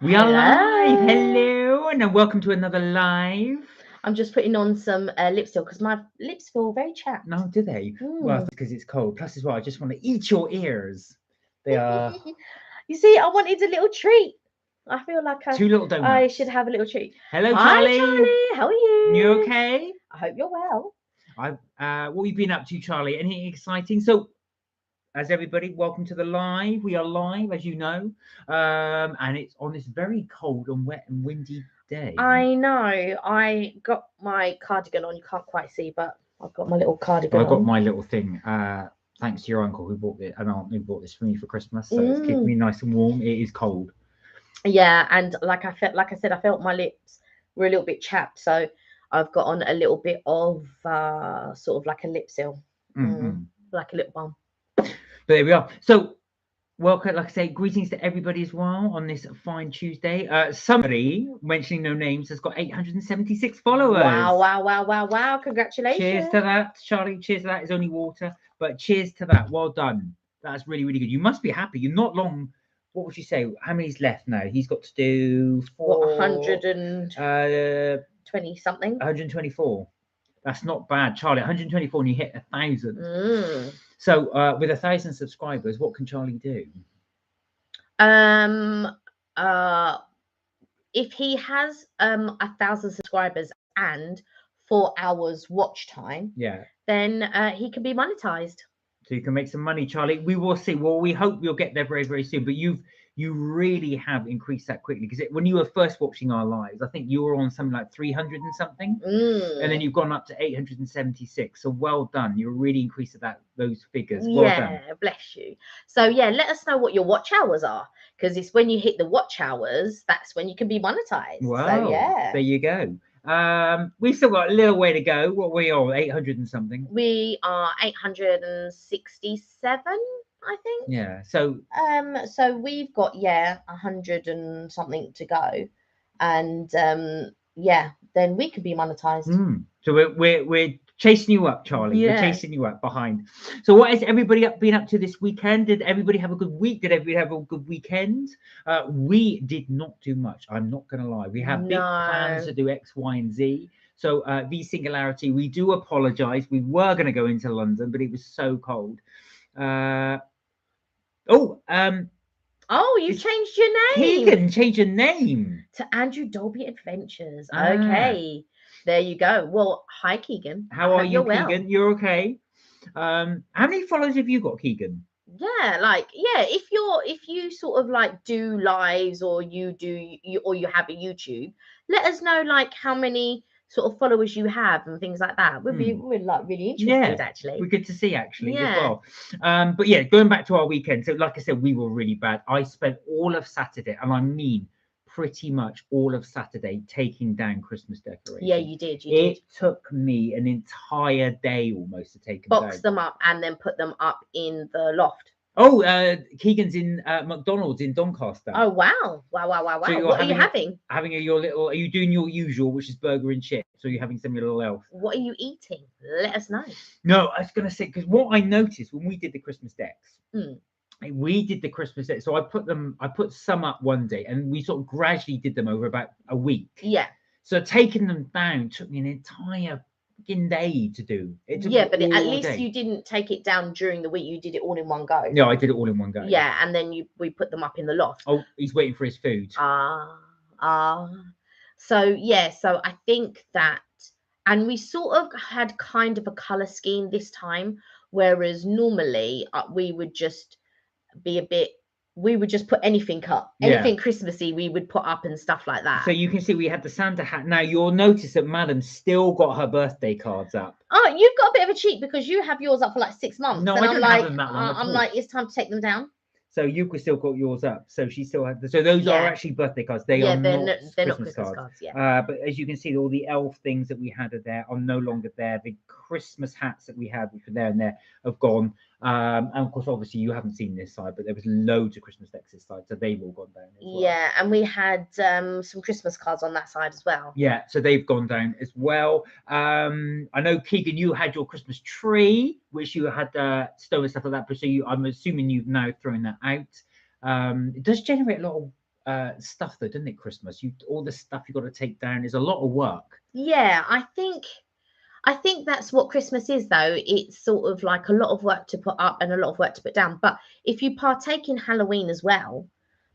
We are live. Hello, and welcome to another live. I'm just putting on some lipstick because my lips feel very chapped. No, do they? Well, because it's cold. Plus, as well, I just want to eat your ears. They are You see, I wanted a little treat. I feel like two little donuts. I should have a little treat. Hello, Hi, Charlie. Charlie. How are you? You okay? I hope you're well. What have you been up to, Charlie? Anything exciting? So, as everybody, welcome to the live. We are live, as you know, and it's on this very cold and wet and windy day. I know. I got my cardigan on. You can't quite see, but I've got my little cardigan Well, I got on. my little thing. Thanks to your uncle who bought it, and aunt who bought this for me for Christmas. So it's keeping me nice and warm. It is cold. Yeah, and like I said, I felt my lips were a little bit chapped, so I've got on a little bit of sort of like a lip seal, like a lip balm. But there we are. So, welcome, like I say, greetings to everybody as well on this fine Tuesday. Somebody, mentioning no names, has got 876 followers. Wow. Congratulations. Cheers to that, Charlie. Cheers to that. It's only water, but cheers to that. Well done. That's really, really good. You must be happy. You're not long. What would you say? How many's left now? He's got to do 120 something. 124. That's not bad, Charlie. 124 and you hit 1,000. So with 1,000 subscribers, what can Charlie do? If he has 1,000 subscribers and 4 hours watch time, then he can be monetized. So you can make some money, Charlie. We will see. Well, we hope you'll get there very, very soon. But you really have increased that quickly, because when you were first watching our lives, I think you were on something like 300 and something, and then you've gone up to 876. So well done. You really increased those figures. Well done. Bless you. So let us know what your watch hours are, because it's when you hit the watch hours that's when you can be monetized. Wow. So, there you go. We've still got a little way to go. What are we on? 800 and something. We are 867, I think. Yeah. So we've got 100 and something to go, and then we can be monetized. So we're chasing you up, Charlie. We're chasing you up behind. So what has everybody been up to this weekend? Did everybody have a good week? Did everybody have a good weekend? We did not do much. I'm not going to lie. We have big plans to do X, Y, and Z. So the Singularity, we do apologise. We were going to go into London, but it was so cold. You changed your name. Keegan changed your name to Andrew Dolby Adventures. Okay. There you go. Well, hi, Keegan. How are you, Keegan? Well. You're okay. How many followers have you got, Keegan? If you sort of like do lives, or you have a YouTube, let us know like how many sort of followers you have and things like that. We're like really interested, actually. We're good to see as well. But going back to our weekend. So like I said, we were really bad. I spent all of Saturday, and I mean pretty much all of Saturday, taking down Christmas decorations. Yeah, you did. It took me an entire day almost to take them down. Box them up and then put them up in the loft. Oh, Keegan's in McDonald's in Doncaster. Oh wow! So what are you having? Are you doing your usual, which is burger and chips? So you're having some of your little elf? What are you eating? Let us know. No, I was going to say, because what I noticed when we did the Christmas decks, so I put some up one day, and we sort of gradually did them over about a week. Yeah. So taking them down took me an entire day to do. But at least you didn't take it down during the week. You did it all in one go. No, I did it all in one go. Yeah, and then we put them up in the loft. Oh, he's waiting for his food. So I think that, and we sort of had kind of a color scheme this time, whereas normally we would just put anything up, anything Christmassy we would put up and stuff like that. So you can see we had the Santa hat. Now you'll notice that Madam still got her birthday cards up. Oh, you've got a bit of a cheat, because you have yours up for like 6 months. No, I don't have them that long. I'm like, it's time to take them down. So Yuka still got yours up. So she still had. So those are actually birthday cards. They're not Christmas cards. But as you can see, all the elf things that we had are no longer there. The Christmas hats that we had, which were there and there, have gone. And of course, obviously, you haven't seen this side, but there was loads of Christmas decks this side, so they've all gone down as well. Yeah, and we had some Christmas cards on that side as well. Yeah, so they've gone down as well. I know, Keegan, you had your Christmas tree, which you had stone and stuff like that. But I'm assuming you've now thrown that out. It does generate a lot of stuff though, doesn't it? Christmas, all the stuff you got to take down is a lot of work. Yeah, I think that's what Christmas is, though. It's sort of like a lot of work to put up and a lot of work to put down. But if you partake in Halloween as well,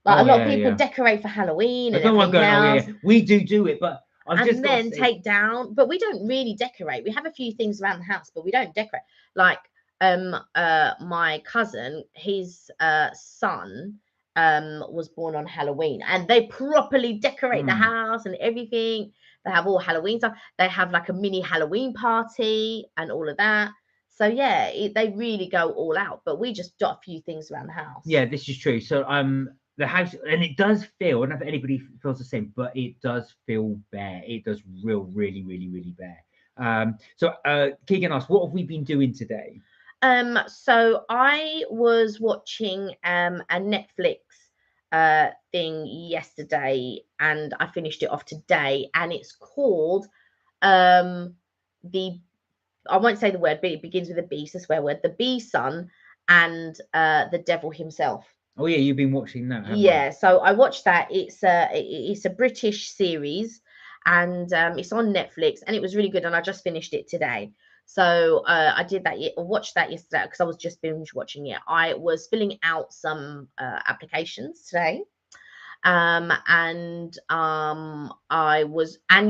like a lot of people decorate for Halloween and everything else. We do it, but and then take down. But we don't really decorate. We have a few things around the house, but we don't decorate. Like my cousin, his son was born on Halloween, and they properly decorate the house and everything. They have all Halloween stuff. They have like a mini Halloween party and all of that. So yeah, they really go all out. But we just dot a few things around the house. Yeah, this is true. So the house, and it does feel, I don't know if anybody feels the same, but it does feel bare. It does really bare. So Keegan asked, what have we been doing today? So I was watching a Netflix thing yesterday, and I finished it off today, and it's called I won't say the word, but it begins with a B, so swear word, The Bee Son and the Devil Himself. Oh yeah, you've been watching that, haven't you? So I watched that. It's a British series, and it's on Netflix, and it was really good, and I just finished it today. So I did that. Watched that yesterday because I was just binge watching it. I was filling out some applications today, and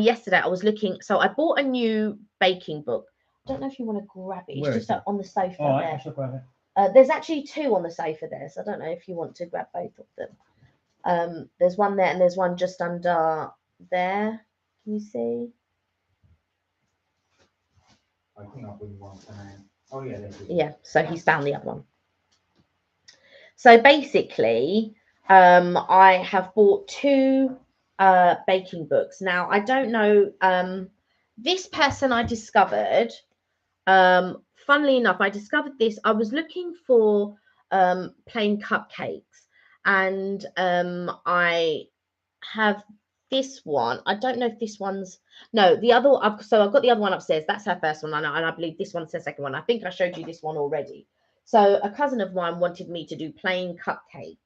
yesterday I was looking. So I bought a new baking book. I don't know if you want to grab it. It's just on the sofa there. I shall grab it. There's actually two on the sofa there, so I don't know if you want to grab both of them. There's one there, and there's one just under there. Can you see? I think I'll bring one for now. Oh yeah, there it is. Yeah, so he's found the other one. So basically, I have bought two baking books. Now, I don't know, this person I discovered, funnily enough, I discovered this. I was looking for plain cupcakes, and I have this one. I don't know if this one's the other. So I've got the other one upstairs. That's her first one, and I believe this one's her second one. I think I showed you this one already. So a cousin of mine wanted me to do plain cupcakes,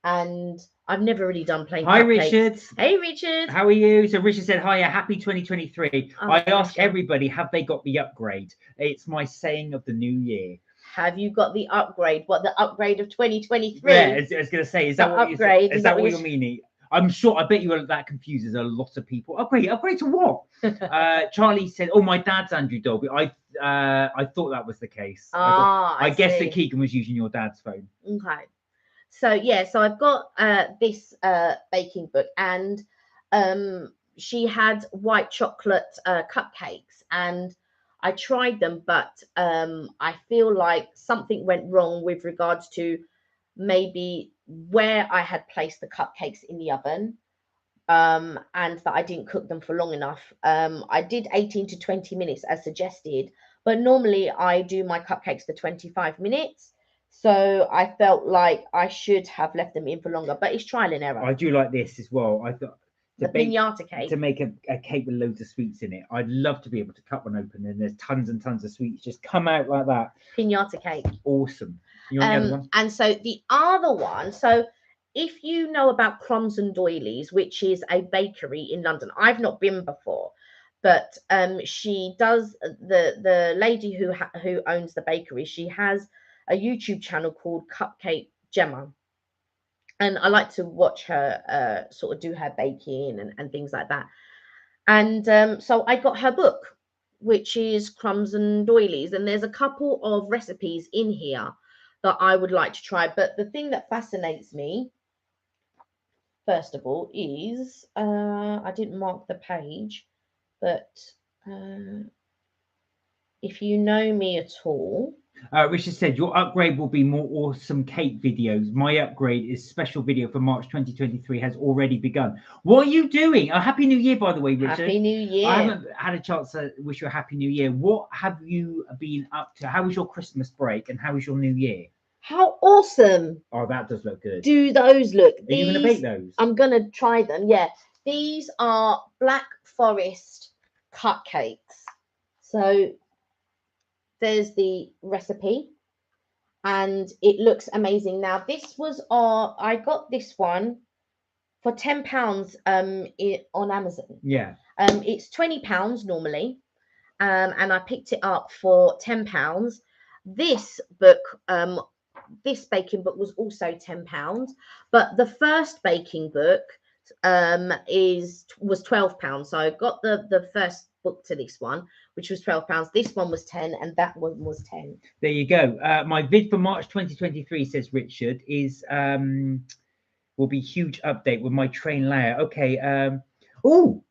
and I've never really done plain cupcakes. Hi, Richard. Hey, Richard. How are you? So Richard said, hiya, happy 2023. I ask everybody, have they got the upgrade? It's my saying of the new year. Have you got the upgrade? What, the upgrade of 2023? Yeah, I was going to say, is that what you're meaning? I'm sure, I bet you that confuses a lot of people. Upgrade to what? Charlie said, oh, my dad's Andrew Dolby. I thought that was the case. I guess that Keegan was using your dad's phone. Okay. So yeah, so I've got this baking book, and she had white chocolate cupcakes, and I tried them, but I feel like something went wrong with regards to maybe where I had placed the cupcakes in the oven, and that I didn't cook them for long enough. I did 18 to 20 minutes as suggested, but normally I do my cupcakes for 25 minutes. So I felt like I should have left them in for longer, but it's trial and error. I do like this as well. I thought the pinata cake. To make a cake with loads of sweets in it. I'd love to be able to cut one open and there's tons and tons of sweets just come out like that. Pinata cake. Awesome. You want the other one? And so the other one, so if you know about Crumbs and Doilies, which is a bakery in London, I've not been before, but she does, the lady who owns the bakery, she has a YouTube channel called Cupcake Gemma, and I like to watch her sort of do her baking and things like that. And so I got her book, which is Crumbs and Doilies, and there's a couple of recipes in here that I would like to try. But the thing that fascinates me, first of all, is I didn't mark the page, but if you know me at all. Richard said, your upgrade will be more awesome cake videos. My upgrade is special video for March 2023 has already begun. What are you doing? A happy new year, by the way, Richard. Happy new year. I haven't had a chance to wish you a happy new year. What have you been up to? How was your Christmas break and how was your new year? How awesome. Oh, that does look good. Do those look? Are you going to bake those? I'm going to try them, yeah. These are Black Forest cupcakes. So there's the recipe and it looks amazing. Now this was I got this one for £10 on Amazon. Yeah. It's £20 normally, and I picked it up for £10. This book, this baking book was also £10, but the first baking book was £12. So I got the first book to this one, which was £12. This one was 10, and that one was 10. There you go. My vid for March 2023, says Richard, is will be huge update with my train layout. Okay. Oh,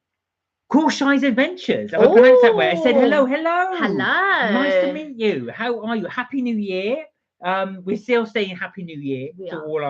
Korshai's Adventures. Have I pronounced that way? I said hello. Hello. Nice to meet you. How are you? Happy New Year. We're still saying Happy New Year to all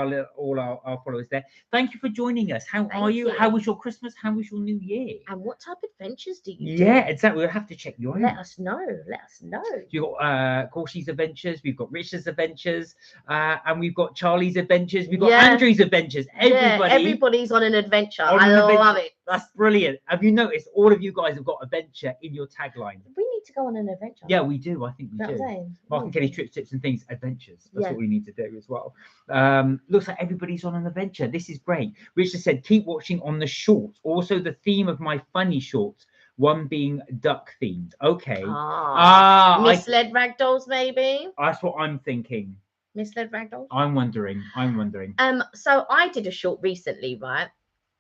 our followers there. Thank you for joining us. How are you? How was your Christmas? How was your New Year? And what type of adventures do you do? Yeah, exactly. We'll have to check you out. Let us know. Let us know. You've got Korshai's Adventures, we've got Richard's Adventures, and we've got Charlie's Adventures, we've got Andrew's Adventures. Everybody's on an adventure. I love it. That's brilliant. Have you noticed all of you guys have got adventure in your tagline? We need to go on an adventure. Yeah, we do. I think we do. Mark and Kelly Trips, Tips and Things, adventures. That's what we need to do as well. Looks like everybody's on an adventure. This is great. Richard said, keep watching on the shorts. Also, the theme of my funny shorts, one being duck themed. Okay. Misled ragdolls, maybe. That's what I'm thinking. Misled ragdolls. I'm wondering. So I did a short recently, right?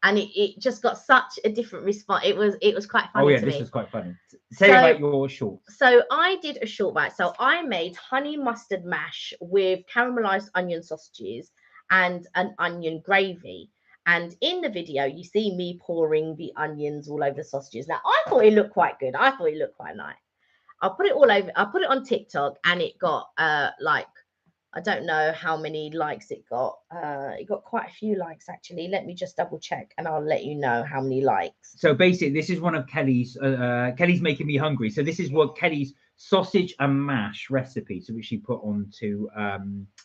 And it just got such a different response. It was quite funny. Oh yeah, this was quite funny. Say about your shorts. So I did a short, right? So I made honey mustard mash with caramelized onion sausages and an onion gravy. And in the video, you see me pouring the onions all over the sausages. Now, I thought it looked quite good. I thought it looked quite nice. I put it all over. I put it on TikTok, and it got like, I don't know how many likes it got. It got quite a few likes, actually. Let me just double check, and I'll let you know how many likes. So basically, this is one of Kelly's. Kelly's making me hungry. So this is what Kelly's sausage and mash recipe, so which she put onto.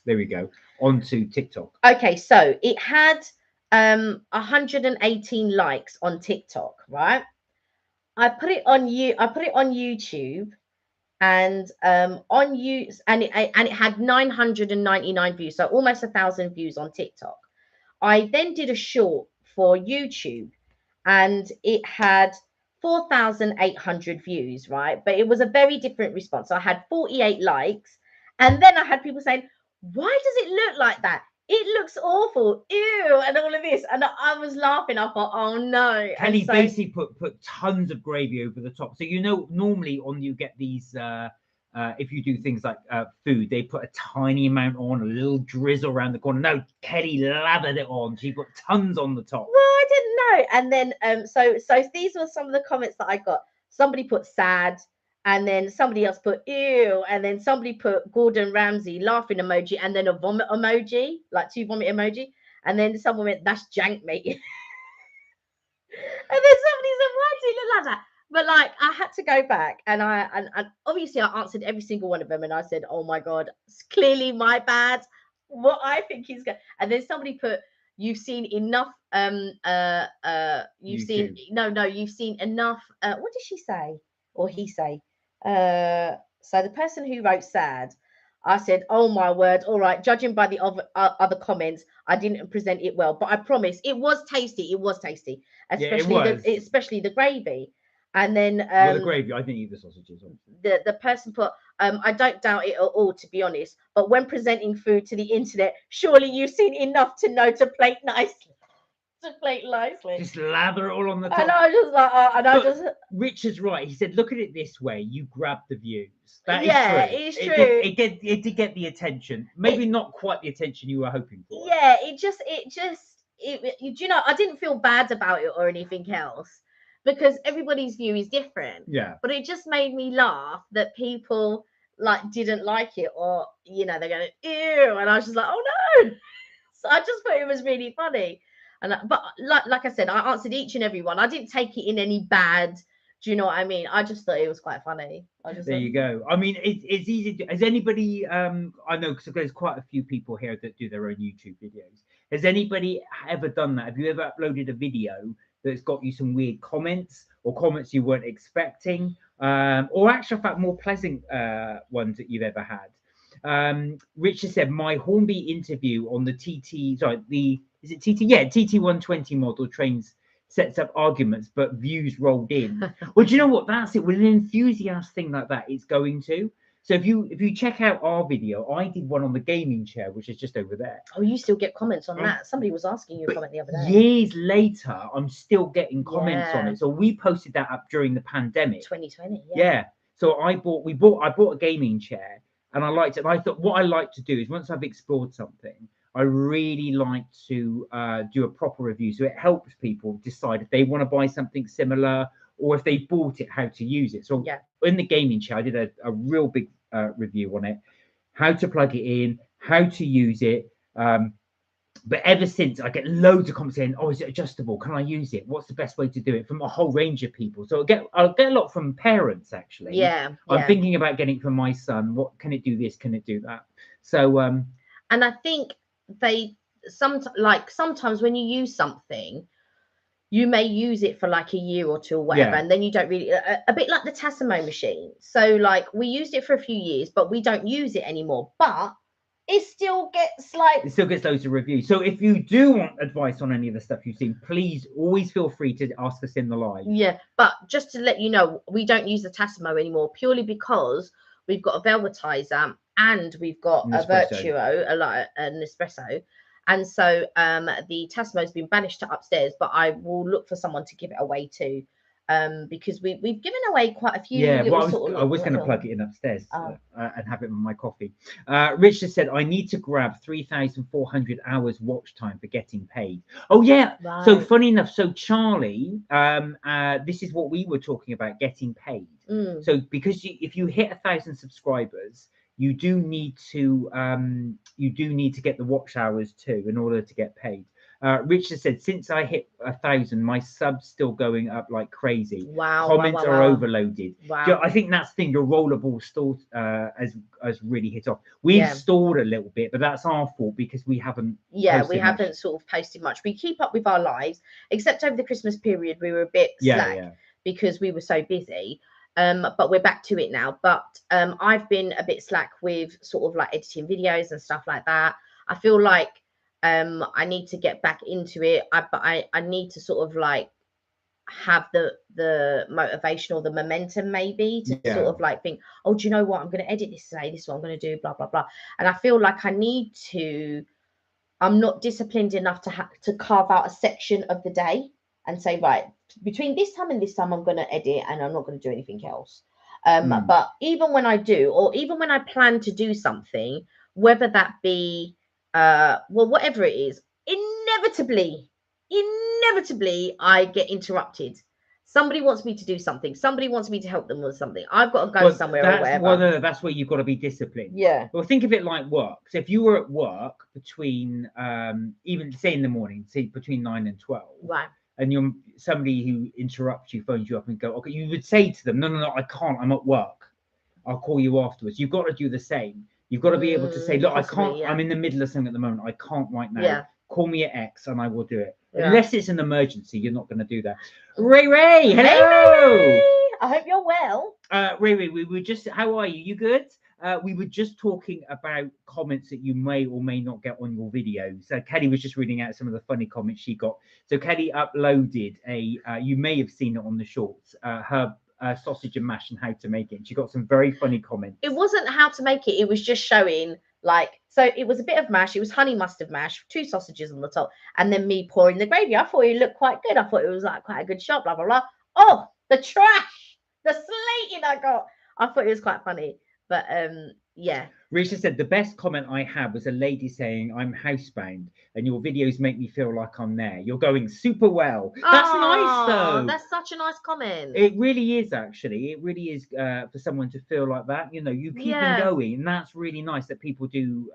There we go, onto TikTok. Okay, so it had 118 likes on TikTok, right? I put it on YouTube, and it had 999 views, so almost 1,000 views on TikTok. I then did a short for YouTube, and it had 4,800 views, right? But it was a very different response. So I had 48 likes, and then I had people saying, why does it look like that? It looks awful, ew, and all of this. And I was laughing. I thought, oh no. Kelly basically put tons of gravy over the top. So normally you get these if you do things like food, they put a tiny amount on, a little drizzle around the corner. No, Kelly lathered it on. She put tons on the top. Well, I didn't know. And then so these were some of the comments that I got. Somebody put sad. And then somebody else put ew, and then somebody put Gordon Ramsay laughing emoji, and then a vomit emoji, like 2 vomit emoji, and then someone went, "That's jank, mate." And then somebody said, "Why do you look like that?" But like, I had to go back, and obviously I answered every single one of them, and I said, "Oh my god, it's clearly my bad. What I think is good." And then somebody put, "You've seen enough. You've seen enough." What did she say, or he say? So the person who wrote sad, I said, oh my word, all right, judging by the other comments, I didn't present it well, but I promise it was tasty, especially the gravy. And then the gravy, I didn't eat the sausages. The person put, I don't doubt it at all, to be honest, but when presenting food to the internet, surely you've seen enough to know to plate nicely. Just lather it all on the top. And I was just like, Richard's right. He said, "Look at it this way: you grab the views." That is true. It did get the attention. Maybe not quite the attention you were hoping for. Yeah, you know, I didn't feel bad about it or anything else, because everybody's view is different. Yeah. But it just made me laugh that people like didn't like it, or you know, they're going ew, and I was just like, oh no. So I just thought it was really funny. But like I said, I answered each and every one. I didn't take it in any bad. Do you know what I mean? I just thought it was quite funny. There you go. I mean, it's easy. Has anybody? I know because there's quite a few people here that do their own YouTube videos. Has anybody ever done that? Have you ever uploaded a video that's got you some weird comments or comments you weren't expecting, or actually, in fact, more pleasant ones that you've ever had? Richard said my Hornby interview on the is it TT? Yeah, TT120 model trains sets up arguments, but views rolled in. Well, do you know what? That's it. With an enthusiast thing like that, it's going to. So if you check out our video, I did one on the gaming chair, which is just over there. Oh, you still get comments on that? Somebody was asking you a comment the other day. Years later, I'm still getting comments on Yeah. it. So we posted that up during the pandemic. 2020. Yeah. So I bought a gaming chair, and I liked it. And I thought what I like to do is once I've explored something, I really like to do a proper review. So it helps people decide if they want to buy something similar or if they bought it, how to use it. So Yeah. in the gaming chair, I did a real big review on it, how to plug it in, how to use it. But ever since, I get loads of comments saying, "Oh, is it adjustable? Can I use it? What's the best way to do it?" From a whole range of people. So I'll get a lot from parents actually. Yeah. I'm thinking about getting it for my son. What can it do? This, can it do that? So and I think sometimes when you use something, you may use it for like a year or two or whatever, and then you don't really a bit like the Tassimo machine. So like we used it for a few years, but we don't use it anymore. But it still gets loads of reviews. So if you do want advice on any of the stuff you've seen, please always feel free to ask us in the live. Yeah, but just to let you know, we don't use the Tassimo anymore purely because we've got a Velvetizer and we've got a Virtuo, an Espresso. And so the Tassimo has been banished to upstairs, but I will look for someone to give it away to, because we've given away quite a few. Yeah, well, I was going to plug it in upstairs and have it with my coffee. Richard said, I need to grab 3,400 hours watch time for getting paid. Oh, yeah. Right. So funny enough, so Charlie, this is what we were talking about, getting paid. So because if you hit 1,000 subscribers, you do need to get the watch hours too in order to get paid. Richard said, since I hit 1,000, my subs still going up like crazy. Wow. Comments are overloaded. Wow. I think that's the thing. Your rollerball stall has really hit off. We've stalled a little bit, but that's our fault because we haven't. Yeah, we haven't sort of posted much. We keep up with our lives, except over the Christmas period, we were a bit slack because we were so busy. But we're back to it now. But I've been a bit slack with sort of like editing videos and stuff like that. I feel like I need to get back into it. But I need to sort of like have the motivation or the momentum maybe to sort of like think, oh, do you know what? I'm going to edit this today. This is what I'm going to do, blah, blah, blah. And I feel like I'm not disciplined enough to carve out a section of the day and say, right, between this time and this time, I'm going to edit and I'm not going to do anything else. But even when I do, or even when I plan to do something, whether that be, whatever it is, inevitably, I get interrupted. Somebody wants me to do something. Somebody wants me to help them with something. I've got to go somewhere or whatever. Well, that's where you've got to be disciplined. Yeah. Well, think of it like work. So if you were at work between, even say in the morning, say between 9 and 12. Right. And you're somebody who interrupts you, phones you up and go, okay, you would say to them, no, I can't, I'm at work. I'll call you afterwards. You've got to do the same. You've got to be able to say, look, I can't, I'm in the middle of something at the moment. I can't right now. Yeah. Call me at X and I will do it. Yeah. Unless it's an emergency, you're not going to do that. Ray, hello. Hey, Ray. I hope you're well. Ray, we were just, how are you? You good? We were just talking about comments that you may or may not get on your videos. So Kelly was just reading out some of the funny comments she got. So Kelly uploaded you may have seen it on the shorts, her sausage and mash and how to make it. And she got some very funny comments. It wasn't how to make it. It was just showing so it was a bit of mash. It was honey mustard mash, 2 sausages on the top, and then me pouring the gravy. I thought it looked quite good. I thought it was like quite a good shot, blah, blah, blah. Oh, the trash, the slating I got. I thought it was quite funny. But yeah. Risha said the best comment I had was a lady saying, I'm housebound and your videos make me feel like I'm there. You're going super well. That's nice though. That's such a nice comment. It really is actually. It really is for someone to feel like that. You know, you keep going, and that's really nice that people do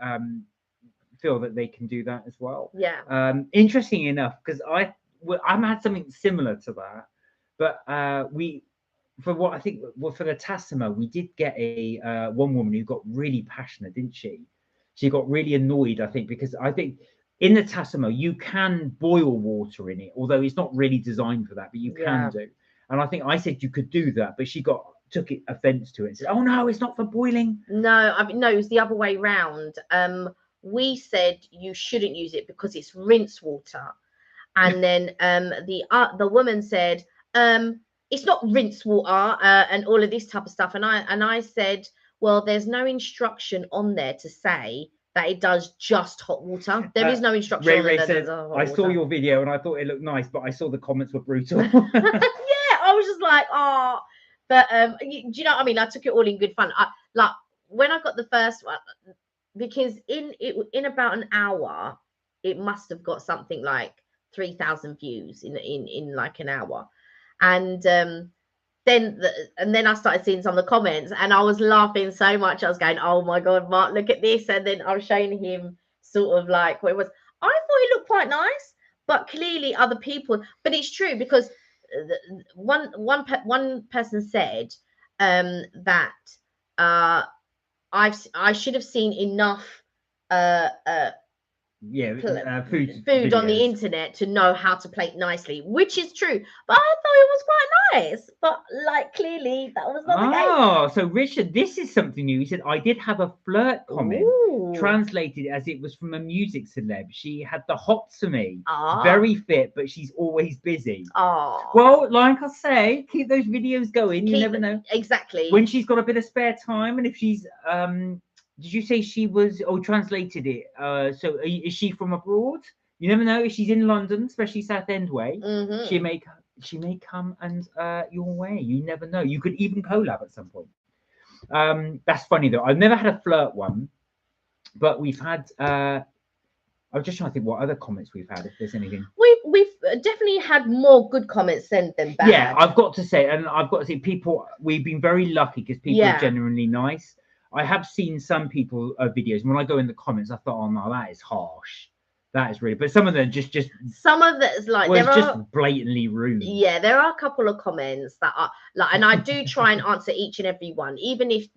feel that they can do that as well. Yeah. Interesting enough, because I've had something similar to that, but for what I think, for the Tassimo, we did get a one woman who got really passionate, didn't she? She got really annoyed, I think, because I think in the Tassimo you can boil water in it, although it's not really designed for that, but you can do. And I think I said you could do that, but she got took offense to it and said, "Oh no, it's not for boiling." No, no, it was the other way round. We said you shouldn't use it because it's rinse water, and then the woman said it's not rinse water and all of this type of stuff, and I said, well, there's no instruction on there to say that it does just hot water. There is no instruction. Ray says, I saw your video and I thought it looked nice, but I saw the comments were brutal. Yeah, I was just like, oh, but do you know what I mean? I took it all in good fun. Like when I got the first one, because in about an hour, it must have got something like 3,000 views in like an hour, and then I started seeing some of the comments, and I was laughing so much. I was going, "Oh my god, Mark, look at this!" And then I was showing him sort of like what it was. I thought it looked quite nice, but clearly other people. But it's true because one person said that I should have seen enough food on the internet to know how to plate nicely, which is true, but I thought it was quite nice, but like clearly that was not the case. Oh, so Richard, this is something new. He said, I did have a flirt comment translated as it was from a music celeb. She had the hots for me, very fit, but she's always busy. Well, like I say, keep those videos going. You never know. Exactly. When she's got a bit of spare time, and if she's did you say she was translated it? So is she from abroad? You never know. If she's in London, especially Southend way, she may come and your way. You never know. You could even collab at some point. That's funny though. I've never had a flirt one, but we've had. I was just trying to think what other comments we've had. If there's anything, we've definitely had more good comments than bad. Yeah, I've got to say, and I've got to say, people. We've been very lucky because people are genuinely nice. I have seen some people videos. When I go in the comments, I thought, "Oh no, that is harsh. That is really." But some of them just some of it's like well, it's just blatantly rude. Yeah, there are a couple of comments that are like, and I do try and answer each and every one, even if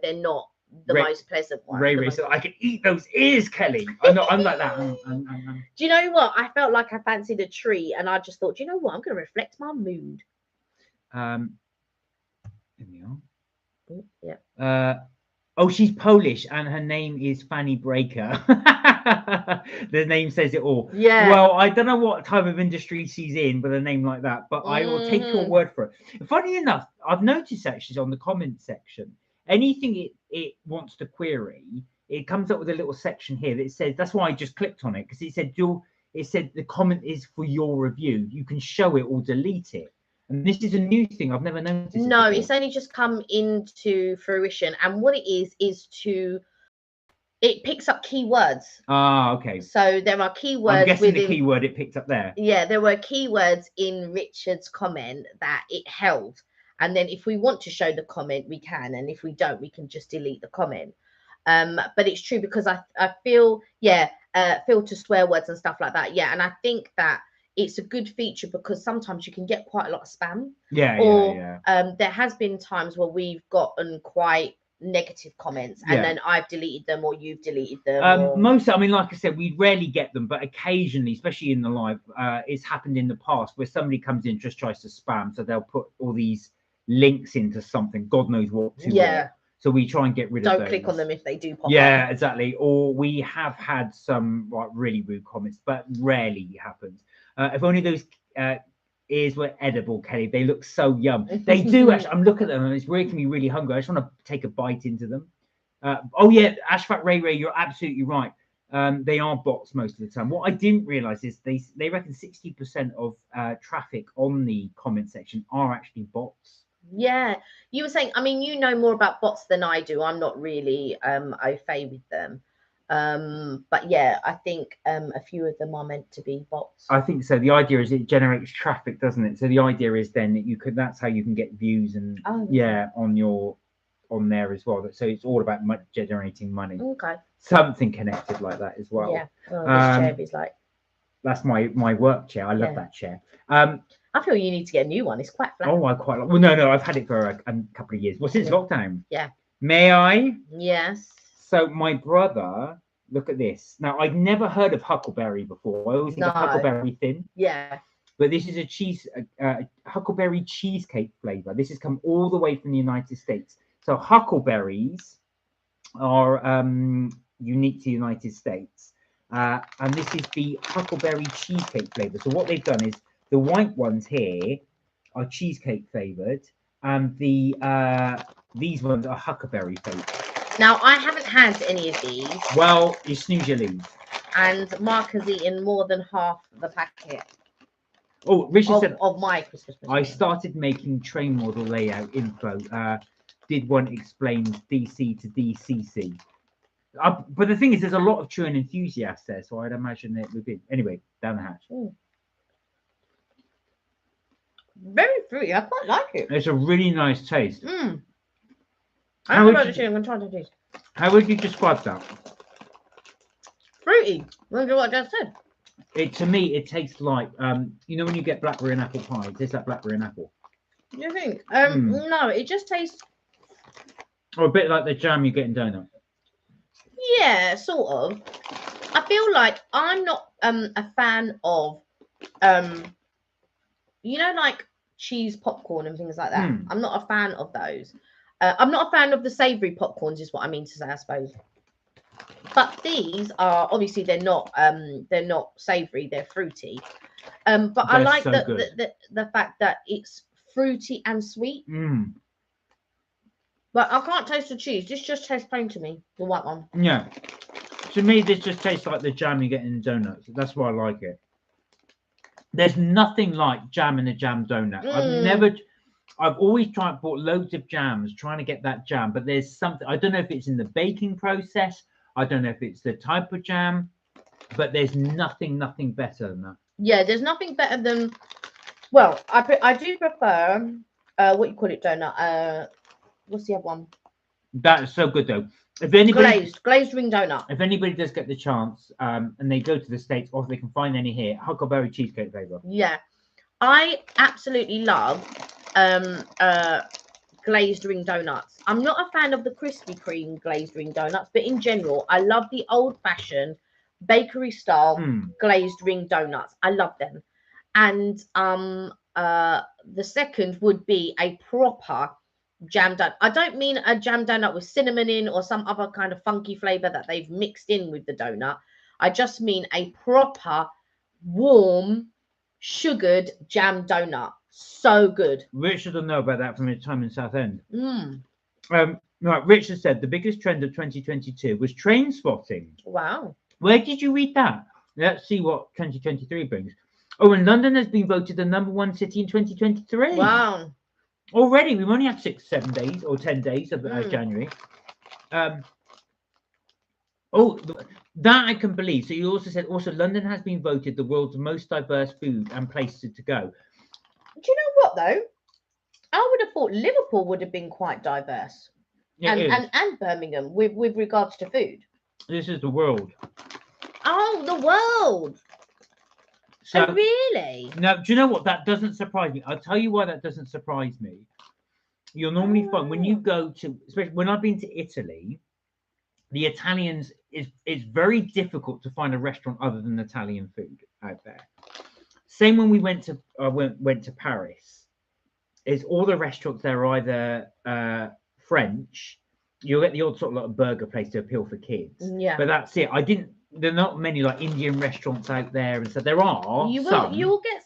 they're not the most pleasant one. Ray said, "I can eat those ears, Kelly." I'm like that. Do you know what? I felt like I fancied a tree, and I just thought, do you know what? I'm going to reflect my mood. Here we are. Yeah. Oh, she's Polish and her name is Fanny Breaker. The name says it all. Yeah. Well, I don't know what type of industry she's in with a name like that, but I will take your word for it. Funny enough, I've noticed actually on the comment section, anything it wants to query, it comes up with a little section here that says, that's why I just clicked on it, because it said the comment is for your review. You can show it or delete it. And this is a new thing. I've never noticed. No, it's only just come into fruition. And what it is it picks up keywords. Okay. So there are keywords. I'm guessing the keyword it picked up there. Yeah, there were keywords in Richard's comment that it held. And then if we want to show the comment, we can. And if we don't, we can just delete the comment. But it's true because I feel, filter swear words and stuff like that. Yeah. And I think that it's a good feature because sometimes you can get quite a lot of spam. There has been times where we've gotten quite negative comments and then I've deleted them or you've deleted them. Most, I mean, like I said, we rarely get them, but occasionally, especially in the live, it's happened in the past where somebody comes in, just tries to spam. So they'll put all these links into something, God knows what to. So we try and get rid of those. Don't click on them if they do pop up. Yeah, exactly. Or we have had some really rude comments, but rarely happens. If only those ears were edible, Kelly. They look so yum. They do actually. I'm looking at them and it's making me really hungry. I just want to take a bite into them. Oh yeah, Ashfaq Ray, you're absolutely right. They are bots most of the time. What I didn't realize is they reckon 60% of traffic on the comment section are actually bots. Yeah, you were saying, I mean, you know more about bots than I do. I'm not really au fait with them. But yeah, I think a few of them are meant to be bots. I think so. The idea is it generates traffic, doesn't it? So the idea is then that that's how you can get views and on there as well. So it's all about generating money. Okay. Something connected like that as well. Yeah. Oh, this chair is like. That's my work chair. I love that chair. I feel you need to get a new one. It's quite flat. Oh, I quite like. Well, no, I've had it for a couple of years. Well, since lockdown. Yeah. May I? Yes. So my brother, look at this. Now I'd never heard of Huckleberry before. I always think of Huckleberry Finn. Yeah. but this is a huckleberry cheesecake flavor. This has come all the way from the United States. So huckleberries are unique to the United States, and this is the huckleberry cheesecake flavor. So what they've done is the white ones here are cheesecake flavored, and these ones are huckleberry flavored. Now, I haven't had any of these. Well, you snooze, you lose. And Mark has eaten more than half the packet. Oh, Richard said of my Christmas machine. I started making train model layout info. Did one explain DC to DCC? But the thing is, there's a lot of true and enthusiasts there, so I'd imagine it would be. Anyway, down the hatch. Ooh. Very fruity. I quite like it. It's a really nice taste. I'm How going to try the taste. How would you describe that? Fruity. Wonder what I just said. To me, it tastes like you know when you get blackberry and apple pie, it tastes like blackberry and apple. Do you think? No, it just tastes. Or a bit like the jam you get in donut. Yeah, sort of. I feel like I'm not a fan of you know, like cheese popcorn and things like that. I'm not a fan of those. I'm not a fan of the savoury popcorns, is what I mean to say, I suppose. But these are obviously they're not savoury, they're fruity. But they're I like so the fact that it's fruity and sweet. But I can't taste the cheese. This just tastes plain to me, the white one. Yeah. To me, this just tastes like the jam you get in donuts. That's why I like it. There's nothing like jam in a jam donut. I've always bought loads of jams, trying to get that jam, but there's something, I don't know if it's in the baking process, I don't know if it's the type of jam, but there's nothing better than that. Yeah, there's nothing better than, well, I do prefer, what you call it, donut, what's the other one? That's so good though. If anybody glazed ring donut. If anybody does get the chance, and they go to the States, or if they can find any here, huckleberry cheesecake flavor. Yeah, I absolutely love glazed ring donuts. I'm not a fan of the Krispy Kreme glazed ring donuts, but in general, I love the old-fashioned bakery style glazed ring donuts. I love them. And the second would be a proper jam donut. I don't mean a jam donut with cinnamon in or some other kind of funky flavor that they've mixed in with the donut. I just mean a proper warm sugared jam donut. So good. Richard will know about that from his time in Southend. Right, Richard said the biggest trend of 2022 was train spotting. Wow. Where did you read that? Let's see what 2023 brings. Oh, and London has been voted the #1 city in 2023. Wow. Already, we've only had 6-7 days or 10 days of January. That I can believe. So you also said London has been voted the world's most diverse food and places to go. Do you know what though? I would have thought Liverpool would have been quite diverse, and Birmingham with regards to food. This is the world. Oh, the world. So, oh, really? Now, do you know what? That doesn't surprise me. I'll tell you why that doesn't surprise me. You'll normally find when you go to, especially when I've been to Italy, the Italians it's very difficult to find a restaurant other than Italian food out there. Same when we went to Paris. Is all the restaurants there are either French. You'll get the odd sort of like burger place to appeal for kids. Yeah. But that's it. There are not many like Indian restaurants out there, and so there are. You'll get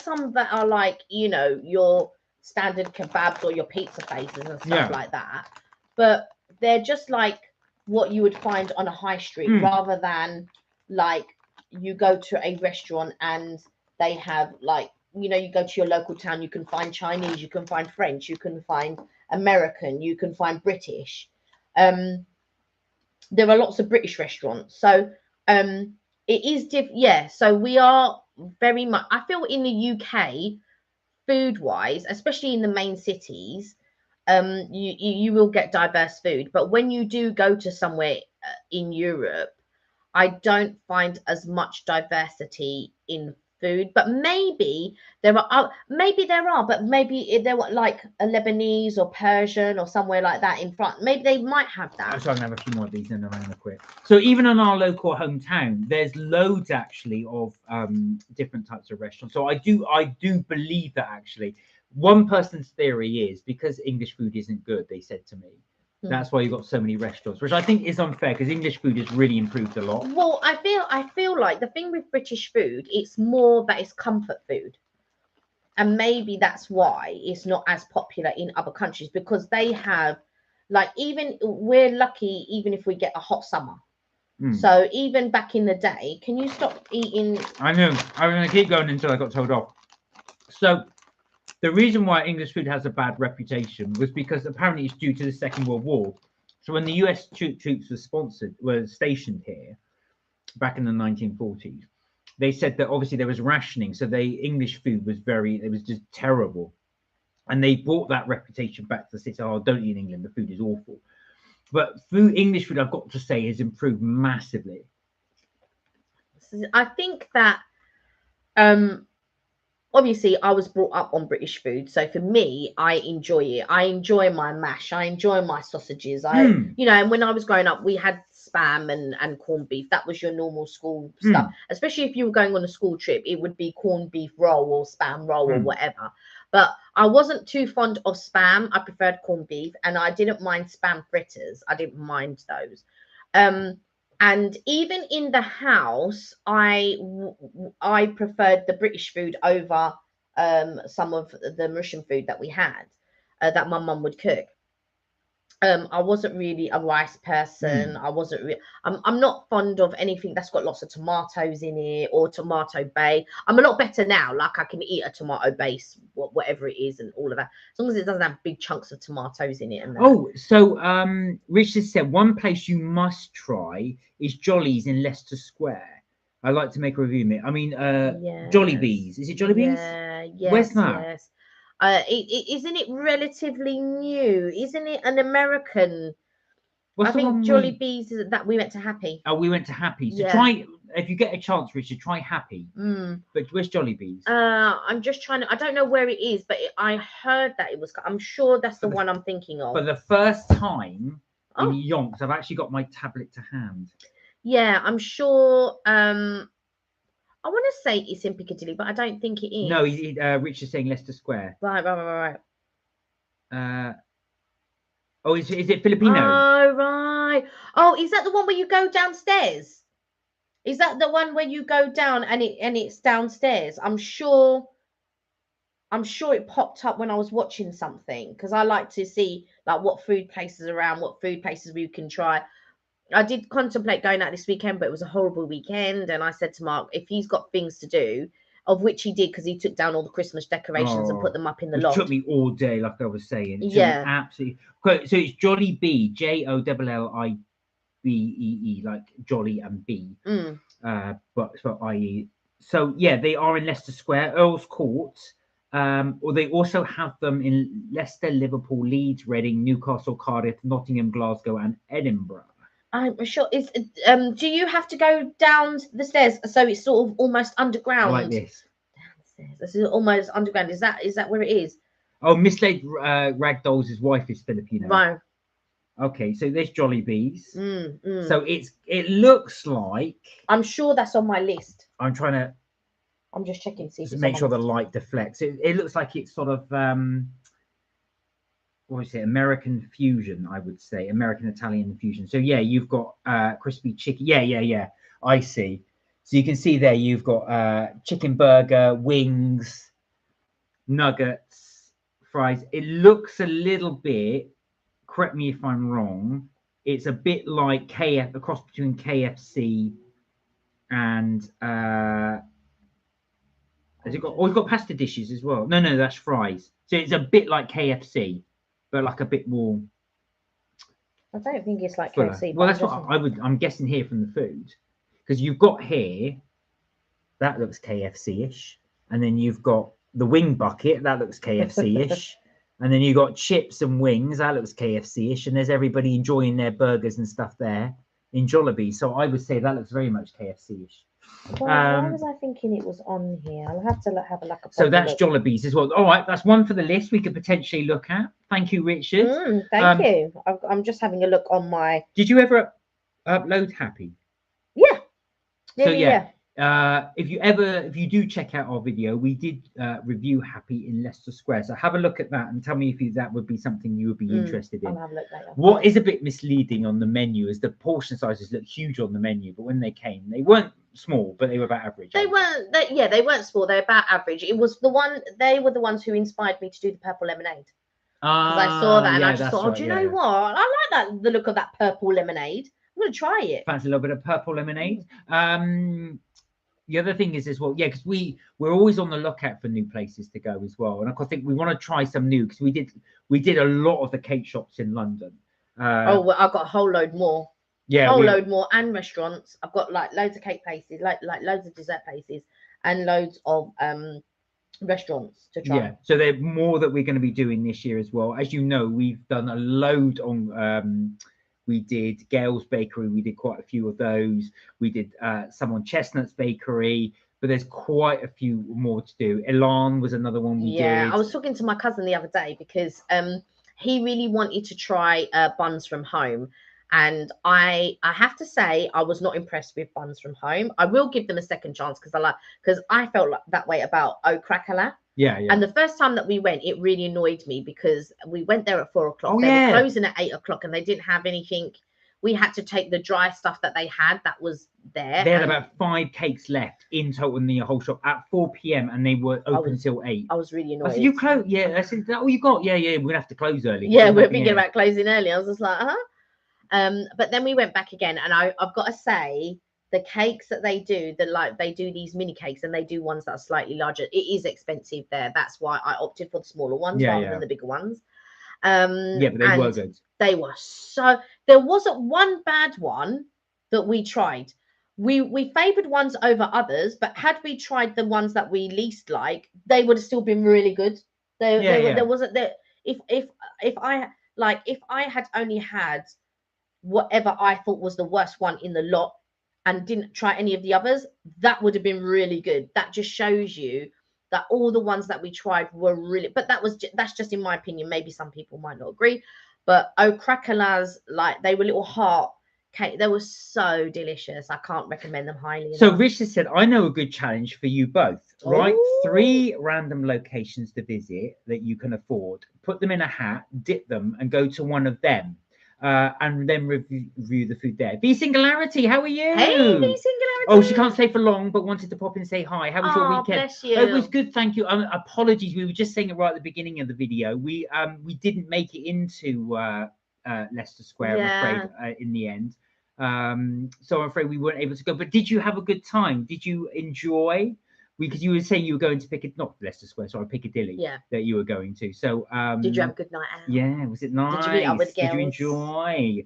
some that are like, you know, your standard kebabs or your pizza places and stuff like that. But they're just like what you would find on a high street, rather than like you go to a restaurant and they have like, you know, you go to your local town, you can find Chinese, you can find French, you can find American, you can find British. There are lots of British restaurants, so it is so we are very much, I feel, in the UK, food wise, especially in the main cities, you will get diverse food, but when you do go to somewhere in Europe, I don't find as much diversity in food, but maybe there are, but maybe there were like a Lebanese or Persian or somewhere like that in front. Maybe they might have that. So I'm gonna have a few more of these in around quick. So even in our local hometown, there's loads actually of different types of restaurants. So I do believe that actually one person's theory is because English food isn't good, they said to me. That's why you've got so many restaurants, which I think is unfair because English food has really improved a lot. Well, I feel like the thing with British food, it's more that it's comfort food. And maybe that's why it's not as popular in other countries, because they have, like, even we're lucky even if we get a hot summer. So even back in the day, can you stop eating? I know. I'm going to keep going until I got told off. So the reason why English food has a bad reputation was because apparently it's due to the Second World War. So when the US troops were stationed here back in the 1940s, they said that obviously there was rationing. So English food was it was just terrible. And they brought that reputation back to the city. Oh, don't eat in England. The food is awful. But English food, I've got to say, has improved massively. I think that obviously I was brought up on British food, so for me, I enjoy it. I enjoy my mash. I enjoy my sausages. And when I was growing up, we had spam and corned beef. That was your normal school stuff. Especially if you were going on a school trip, it would be corned beef roll or spam roll or whatever. But I wasn't too fond of spam. I preferred corned beef, and I didn't mind spam fritters. I didn't mind those. And even in the house, I preferred the British food over some of the Mauritian food that we had, that my mum would cook. I wasn't really a rice person. I wasn't. I'm not fond of anything that's got lots of tomatoes in it or tomato base. I'm a lot better now. Like I can eat a tomato base, whatever it is, and all of that, as long as it doesn't have big chunks of tomatoes in it. And that. Oh, so Richard said one place you must try is Jolly's in Leicester Square. I'd like to make a review of it. I mean, yes. Jollibees. Is it Jollibees? Yeah. Yes. Where's that? Yes. Isn't it relatively new? Isn't it an American? I think Jollibees is that we went to Happy. Oh, we went to Happy. So try, if you get a chance, Richard, try Happy. But where's Jollibees? I'm just trying to. I don't know where it is, but I heard that it was. I'm sure that's the one I'm thinking of. For the first time in Yonks, I've actually got my tablet to hand. Yeah, I'm sure. I want to say it's in Piccadilly, but I don't think it is. No, Richard's saying Leicester Square. Right. Oh, is it Filipino? Oh, right. Oh, is that the one where you go downstairs? Is that the one where you go down and it's downstairs? I'm sure it popped up when I was watching something, because I like to see like what food places around, what food places we can try. I did contemplate going out this weekend, but it was a horrible weekend. And I said to Mark, if he's got things to do, of which he did, because he took down all the Christmas decorations and put them up in the loft. It took me all day, like I was saying. Yeah. Absolutely. So it's Jollibee, JOLLIBEE, like Jolly and B. But for IE. So yeah, they are in Leicester Square, Earl's Court. Or they also have them in Leicester, Liverpool, Leeds, Reading, Newcastle, Cardiff, Nottingham, Glasgow, and Edinburgh. I'm sure it's. Do you have to go down the stairs? So it's sort of almost underground. Like this. Downstairs. This is almost underground. Is that where it is? Oh, Mislaid Ragdoll's wife is Filipino. Right. Okay, so there's Jollibees. So it looks like. I'm sure that's on my list. I'm just checking to see. Just make sure the light deflects. It looks like it's sort of what is it? American fusion, I would say. American Italian fusion. So yeah, you've got crispy chicken. Yeah. I see. So you can see there you've got chicken burger, wings, nuggets, fries. It looks a little bit, correct me if I'm wrong, it's a bit like a cross between KFC and has it got? Oh, we've got pasta dishes as well. No, that's fries. So it's a bit like KFC, but like a bit more. I don't think it's like KFC. Well, that's what I'm guessing here from the food, because you've got here. That looks KFC-ish, and then you've got the wing bucket. That looks KFC-ish, and then you've got chips and wings. That looks KFC-ish, and there's everybody enjoying their burgers and stuff there in Jollibee. So I would say that looks very much KFC-ish. Why was I thinking it was on here? I'll have to have a look. So that's Jollibee's as well. All right, that's one for the list we could potentially look at. Thank you, Richard. Thank you. I'm just having a look on my. Did you ever upload Happy? Yeah. If you do check out our video, we did review Happy in Leicester Square. So have a look at that and tell me if that would be something you would be interested in. I'll have a look later. What is a bit misleading on the menu is the portion sizes look huge on the menu, but when they came, they weren't small, but they were about average. They weren't small. They were about average. It was they were the ones who inspired me to do the purple lemonade. Because I saw that and I just thought, do you know what? I like the look of that purple lemonade. I'm going to try it. Fancy a little bit of purple lemonade. The other thing is as well, because we're always on the lookout for new places to go as well, and I think we want to try some new because we did a lot of the cake shops in London. I've got a whole load more. Yeah, load more, and restaurants. I've got like loads of cake places, like loads of dessert places, and loads of restaurants to try. Yeah, so there's more that we're going to be doing this year as well. As you know, we've done a load on. We did Gail's Bakery. We did quite a few of those. We did some on Chestnut's Bakery, but there's quite a few more to do. Elan was another one we did. Yeah, I was talking to my cousin the other day because he really wanted to try buns from home. And I have to say, I was not impressed with buns from home. I will give them a second chance because I felt like that way about Au Craquelin. Yeah. And the first time that we went, it really annoyed me because we went there at 4 o'clock. They were closing at 8 o'clock and they didn't have anything. We had to take the dry stuff that they had that was there. They had about 5 cakes left in total in the whole shop at 4 p.m. and they were open till 8. I was really annoyed. I said, you close? Yeah. I said, oh, you got? Yeah. We're going to have to close early. Yeah, we're thinking about closing early. I was just like, but then we went back again, and I've got to say, the cakes that they do, they do these mini cakes, and they do ones that are slightly larger. It is expensive there. That's why I opted for the smaller ones rather than the bigger ones. But they were good. They were so. There wasn't one bad one that we tried. We favoured ones over others, but had we tried the ones that we least like, they would have still been really good. There wasn't there. If I had only had whatever I thought was the worst one in the lot and didn't try any of the others, that would have been really good. That just shows you that all the ones that we tried were really, but that's just in my opinion. Maybe some people might not agree, but Au Craquelin's, they were little heart cake. They were so delicious. I can't recommend them highly enough. So Richard said, I know a good challenge for you both, right? Ooh. 3 random locations to visit that you can afford, put them in a hat, dip them and go to one of them. And then review the food there. V Singularity, how are you? Hey, V Singularity. Oh, she can't stay for long, but wanted to pop in and say hi. How was your weekend? Bless you. It was good, thank you. Apologies, we were just saying it right at the beginning of the video. We didn't make it into Leicester Square, I'm afraid, in the end. So I'm afraid we weren't able to go. But did you have a good time? Did you enjoy? Because you were saying you were going to not Leicester Square, sorry, Piccadilly. Yeah. That you were going to. So did you have a good night out? Yeah, was it nice? Did you meet up with girls? Did you enjoy?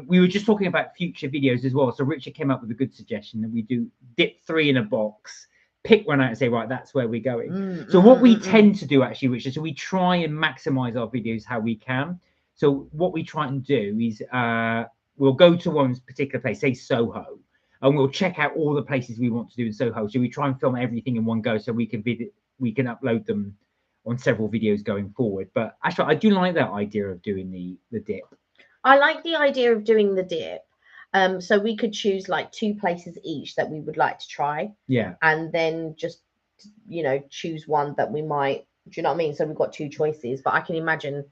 We were just talking about future videos as well. So Richard came up with a good suggestion that we do dip 3 in a box, pick one out and say, right, that's where we're going. So what we tend to do actually, Richard, so we try and maximize our videos how we can. So what we try and do is we'll go to one particular place, say Soho, and we'll check out all the places we want to do in Soho. So we try and film everything in one go so we can upload them on several videos going forward. But actually, I do like that idea of doing the dip. I like the idea of doing the dip. So we could choose 2 places each that we would like to try. Yeah. And then just, choose one that we might, do you know what I mean? So we've got 2 choices, but I can imagine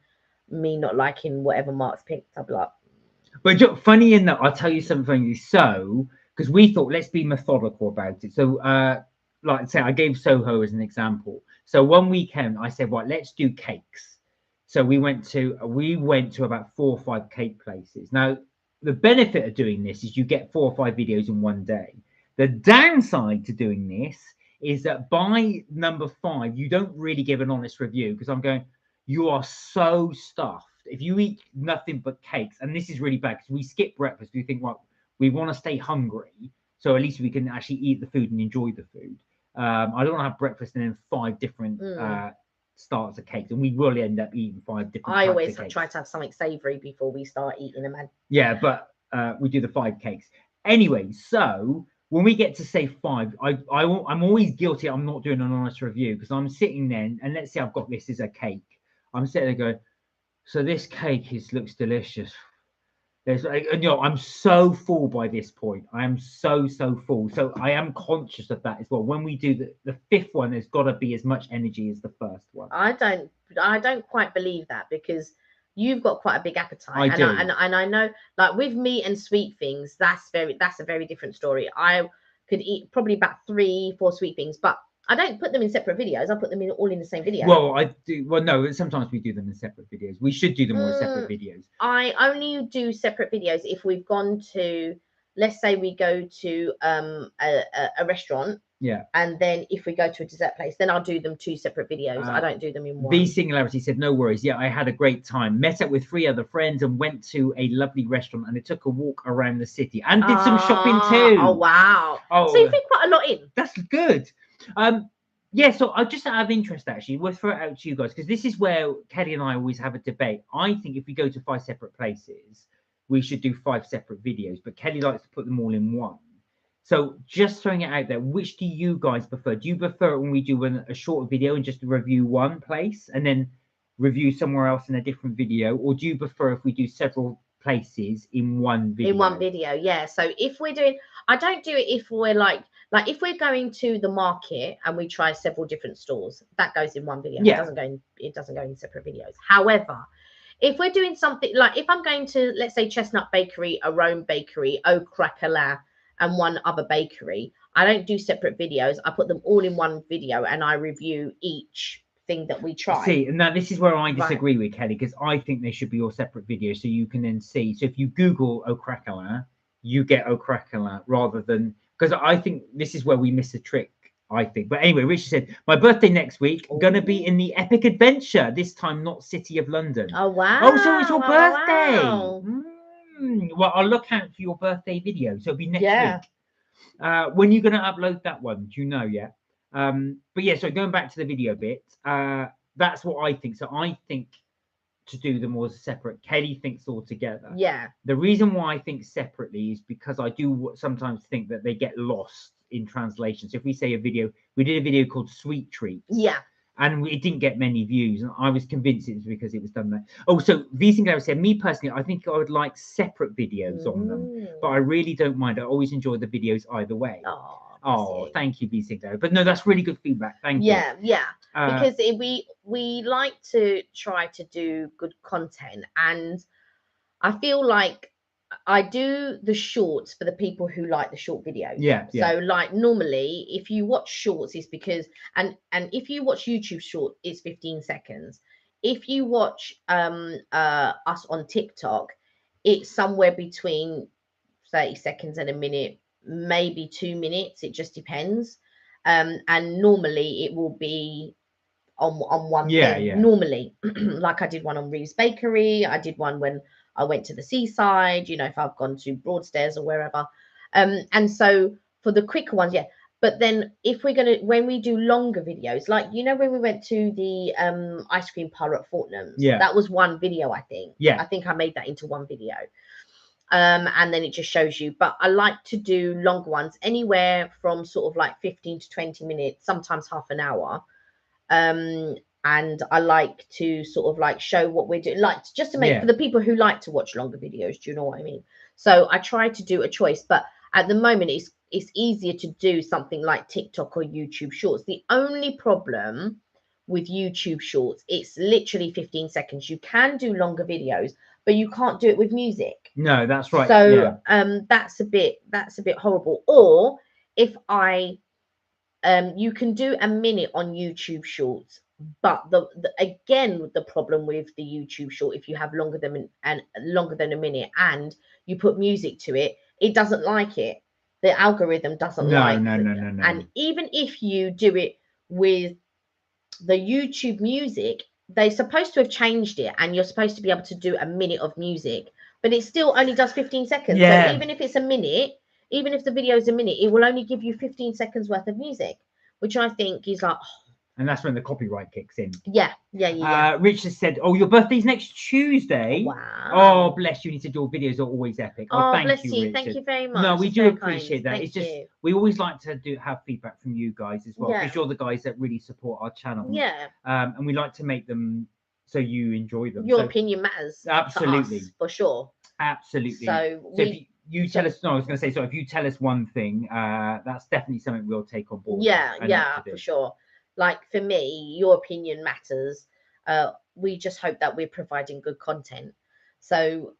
me not liking whatever Mark's picked. I'll be like. But funny in that, I'll tell you something. So, because we thought, let's be methodical about it. So, like I say, I gave Soho as an example. So one weekend, I said, right, let's do cakes. So we went to about 4 or 5 cake places. Now, the benefit of doing this is you get 4 or 5 videos in one day. The downside to doing this is that by number 5, you don't really give an honest review because I'm going, you are so stuffed. If you eat nothing but cakes, and this is really bad because we skip breakfast, we think, well, we want to stay hungry, so at least we can actually eat the food and enjoy the food. I don't want to have breakfast and then 5 different starts of cakes, and we will end up eating 5 different. I always try to have something savoury before we start eating them. Yeah, but we do the 5 cakes anyway. So when we get to say 5, I'm always guilty. I'm not doing an honest review because I'm sitting there and let's say I've got this as a cake. I'm sitting there going, so this cake looks delicious. There's, I'm so full by this point. I am so full. So I am conscious of that as well. When we do the 5th one, there's got to be as much energy as the 1st one. I don't quite believe that because you've got quite a big appetite. I do. And I know, like with meat and sweet things, that's a very different story. I could eat probably about 3-4 sweet things, but I don't put them in separate videos. I put them all in the same video. Well, I do. Well, no, sometimes we do them in separate videos. We should do them all in separate videos. I only do separate videos if we've gone to, let's say we go to a restaurant. Yeah. And then if we go to a dessert place, then I'll do them 2 separate videos. I don't do them in one. B Singularity said, no worries. Yeah, I had a great time. Met up with 3 other friends and went to a lovely restaurant and it took a walk around the city and did some shopping too. Oh, wow. Oh, so you fit quite a lot in. That's good. Yeah, so I just out of interest, actually, we'll throw it out to you guys because this is where Kelly and I always have a debate. I think if we go to 5 separate places, we should do 5 separate videos, but Kelly likes to put them all in one. So just throwing it out there, which do you guys prefer? Do you prefer it when we do a short video and just review one place and then review somewhere else in a different video? Or do you prefer if we do several places in one video? In one video, yeah. So if we're doing, I don't do it if we're like if we're going to the market and we try several different stores, that goes in one video. Yeah. It doesn't go in separate videos. However, if we're doing something like if I'm going to, let's say, Chestnut Bakery, a Rome Bakery, Au Craquelin, and one other bakery, I don't do separate videos. I put them all in one video and I review each thing that we try. See, now this is where I disagree with Kelly because I think they should be all separate videos so you can then see. So if you Google Au Craquelin, you get Au Craquelin rather than, because I think this is where we miss a trick, I think. But anyway, Richard said, my birthday next week, going to be in the Epic Adventure, this time not City of London. Oh, wow. Oh, so it's your birthday. Wow. Well, I'll look out for your birthday video. So it'll be next week. When are you going to upload that one? Do you know yet? But yeah, so going back to the video bit, that's what I think. So I think to do them all as separate. Kelly thinks all together. Yeah. The reason why I think separately is because I do sometimes think that they get lost in translation. So if we say we did a video called Sweet Treats. Yeah. And it didn't get many views. And I was convinced it was because it was done there. Oh, so V Sinclair said, me personally, I think I would like separate videos on them. But I really don't mind. I always enjoy the videos either way. Oh, thank you, V Sinclair. But no, that's really good feedback. Thank you. Yeah. Because we like to try to do good content. And I feel like I do the shorts for the people who like the short videos. Yeah. So like normally if you watch shorts, it's because and if you watch YouTube short, it's 15 seconds. If you watch us on TikTok, it's somewhere between 30 seconds and a minute, maybe 2 minutes. It just depends. And normally it will be on one thing. Yeah. Normally, like I did one on Reeves Bakery. I did one when I went to the seaside, if I've gone to Broadstairs or wherever. And so for the quicker ones, yeah. But then if when we do longer videos, like, when we went to the ice cream parlor at Fortnum's, that was one video, I think. Yeah. I think I made that into one video. And then it just shows you. But I like to do longer ones, anywhere from sort of like 15 to 20 minutes, sometimes half an hour. And I like to sort of like show what we're doing, like just to make for the people who like to watch longer videos. Do you know what I mean? So I try to do a choice, but at the moment it's easier to do something like TikTok or YouTube Shorts. The only problem with YouTube Shorts, it's literally 15 seconds. You can do longer videos, but you can't do it with music. No, that's right. So that's a bit horrible. Or if you can do a minute on YouTube Shorts. But again, the problem with the YouTube short, if you have longer than a minute and you put music to it, it doesn't like it. The algorithm doesn't like it. No. And even if you do it with the YouTube music, they're supposed to have changed it, and you're supposed to be able to do a minute of music, but it still only does 15 seconds. Yeah. So even if it's a minute, even if the video is a minute, it will only give you 15 seconds worth of music, which I think is like, And that's when the copyright kicks in. Yeah. Richard said, "Oh, your birthday's next Tuesday." Wow. Oh, bless you. And he said your videos are always epic. Oh, thank bless you, you. Richard. Thank you very much. No, we That's do very appreciate kind. that. Thank It's just you. we always like to have feedback from you guys as well, Yeah. because you're the guys that really support our channel. Yeah. And we like to make them so you enjoy them. Your So, opinion matters. absolutely. To us, for sure. Absolutely. So if you tell us, no, I was going to say, so if you tell us one thing, that's definitely something we'll take on board. Yeah, for sure. Like for me, your opinion matters. We just hope that we're providing good content. So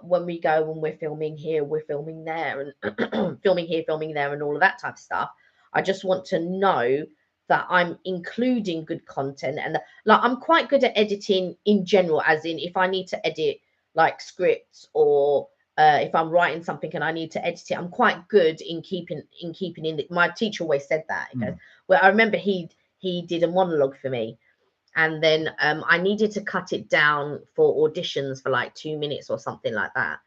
when we go and we're filming here, we're filming there, and filming here, filming there, and all of that type of stuff. I just want to know that I'm including good content, and like I'm quite good at editing in general, as in if I need to edit like scripts, or if I'm writing something and I need to edit it, I'm quite good in keeping in the, my teacher always said that. He goes, well, I remember he did a monologue for me, and then I needed to cut it down for auditions for like 2 minutes or something like that.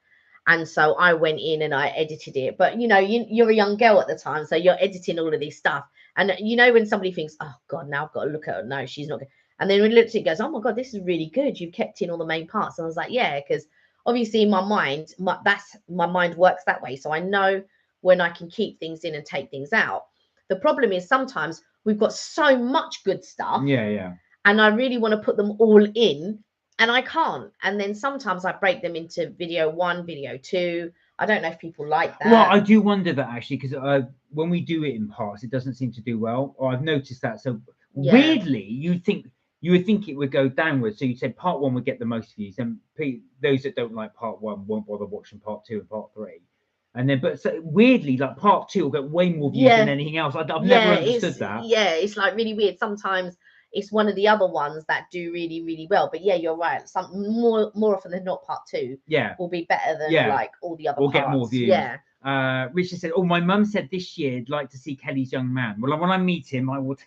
And so I went in and I edited it. But, you know, you're a young girl at the time, so you're editing all of this stuff. And, you know, when somebody thinks, oh, God, now I've got to look at her. No, she's not good. And then when it looks at it, goes, oh, my God, this is really good. You've kept in all the main parts. And I was like, yeah, because obviously in my mind, my mind works that way. So I know when I can keep things in and take things out. The problem is sometimes we've got so much good stuff. Yeah. And I really want to put them all in, and I can't. And then sometimes I break them into video 1, video 2. I don't know if people like that. Well, I do wonder that actually, because when we do it in parts, it doesn't seem to do well. Or I've noticed that. So weirdly, you would think it would go downwards. So you'd say part 1 would get the most views, and those that don't like part 1 won't bother watching part 2 and part 3. And then, but so weirdly, like part 2 will get way more views than anything else. I've never understood that. Yeah, it's like really weird. Sometimes it's one of the other ones that do really, really well. But yeah, you're right. Some more often than not, part 2 will be better than like all the other parts. Get more views. Yeah. Richard said, "Oh, my mum said this year I'd like to see Kelly's young man. Well, when I meet him, I would."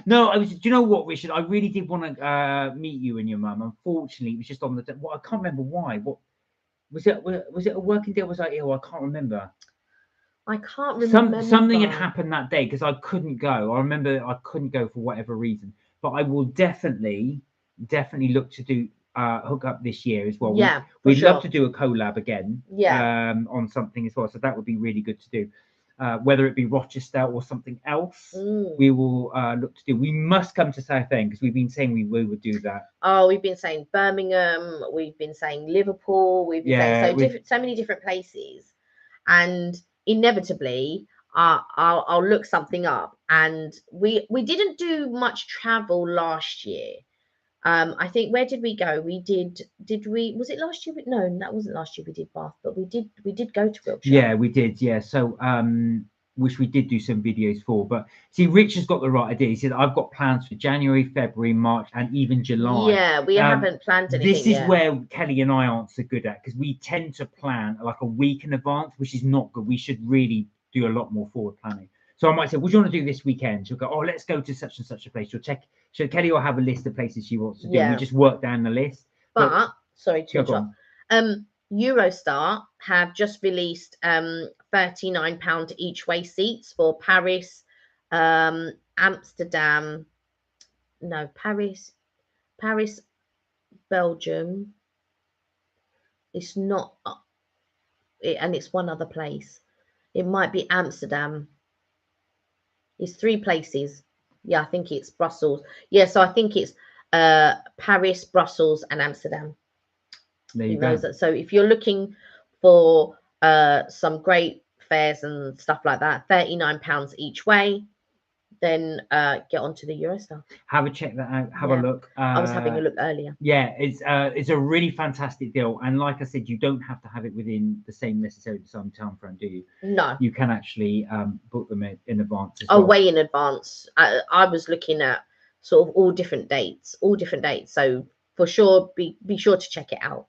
No, do you know what, Richard? I really did want to meet you and your mum. Unfortunately, it was just on the. Well, I can't remember why. What was it? Was it a working day? Or was I ill? I can't remember. I can't remember. Something had happened that day because I couldn't go. I remember I couldn't go for whatever reason. But I will definitely look to do hook up this year as well. Yeah, we'd love to do a collab again. Yeah. On something as well. So that would be really good to do. Whether it be Rochester or something else, we will look to do. We must come to Southend because we've been saying we would do that. Oh, we've been saying Birmingham. We've been saying Liverpool. We've been saying so many different places, and inevitably I'll look something up. And we didn't do much travel last year. I think, where did we go? We did we, was it last year? No, that wasn't last year we did Bath, but we did go to Wiltshire. Yeah, we did. Yeah. So which we did do some videos for. But see, Rich has got the right idea. He said, I've got plans for January, February, March, and even July. Yeah, we haven't planned anything This is where Kelly and I aren't so good at, because we tend to plan like a week in advance, which is not good. We should really do a lot more forward planning. So I might say, what do you want to do this weekend? She'll go, oh, let's go to such and such a place. She'll check. So Kelly will have a list of places she wants to do. We just work down the list. But sorry to interrupt. Eurostar have just released £39 each way seats for Paris, Amsterdam, no, Paris, Belgium. It's not, and it's one other place. It might be Amsterdam. It's 3 places. Yeah, I think it's Brussels. Yeah, so I think it's Paris, Brussels, and Amsterdam. There you go. So if you're looking for some great fares and stuff like that, £39 each way, then get onto the Eurostar. Have a check that out. Have a look. I was having a look earlier. Yeah, it's a really fantastic deal. And like I said, you don't have to have it within the same time frame, do you? No. You can actually book them in advance as well. Way in advance. I was looking at sort of all different dates. So for sure, be sure to check it out.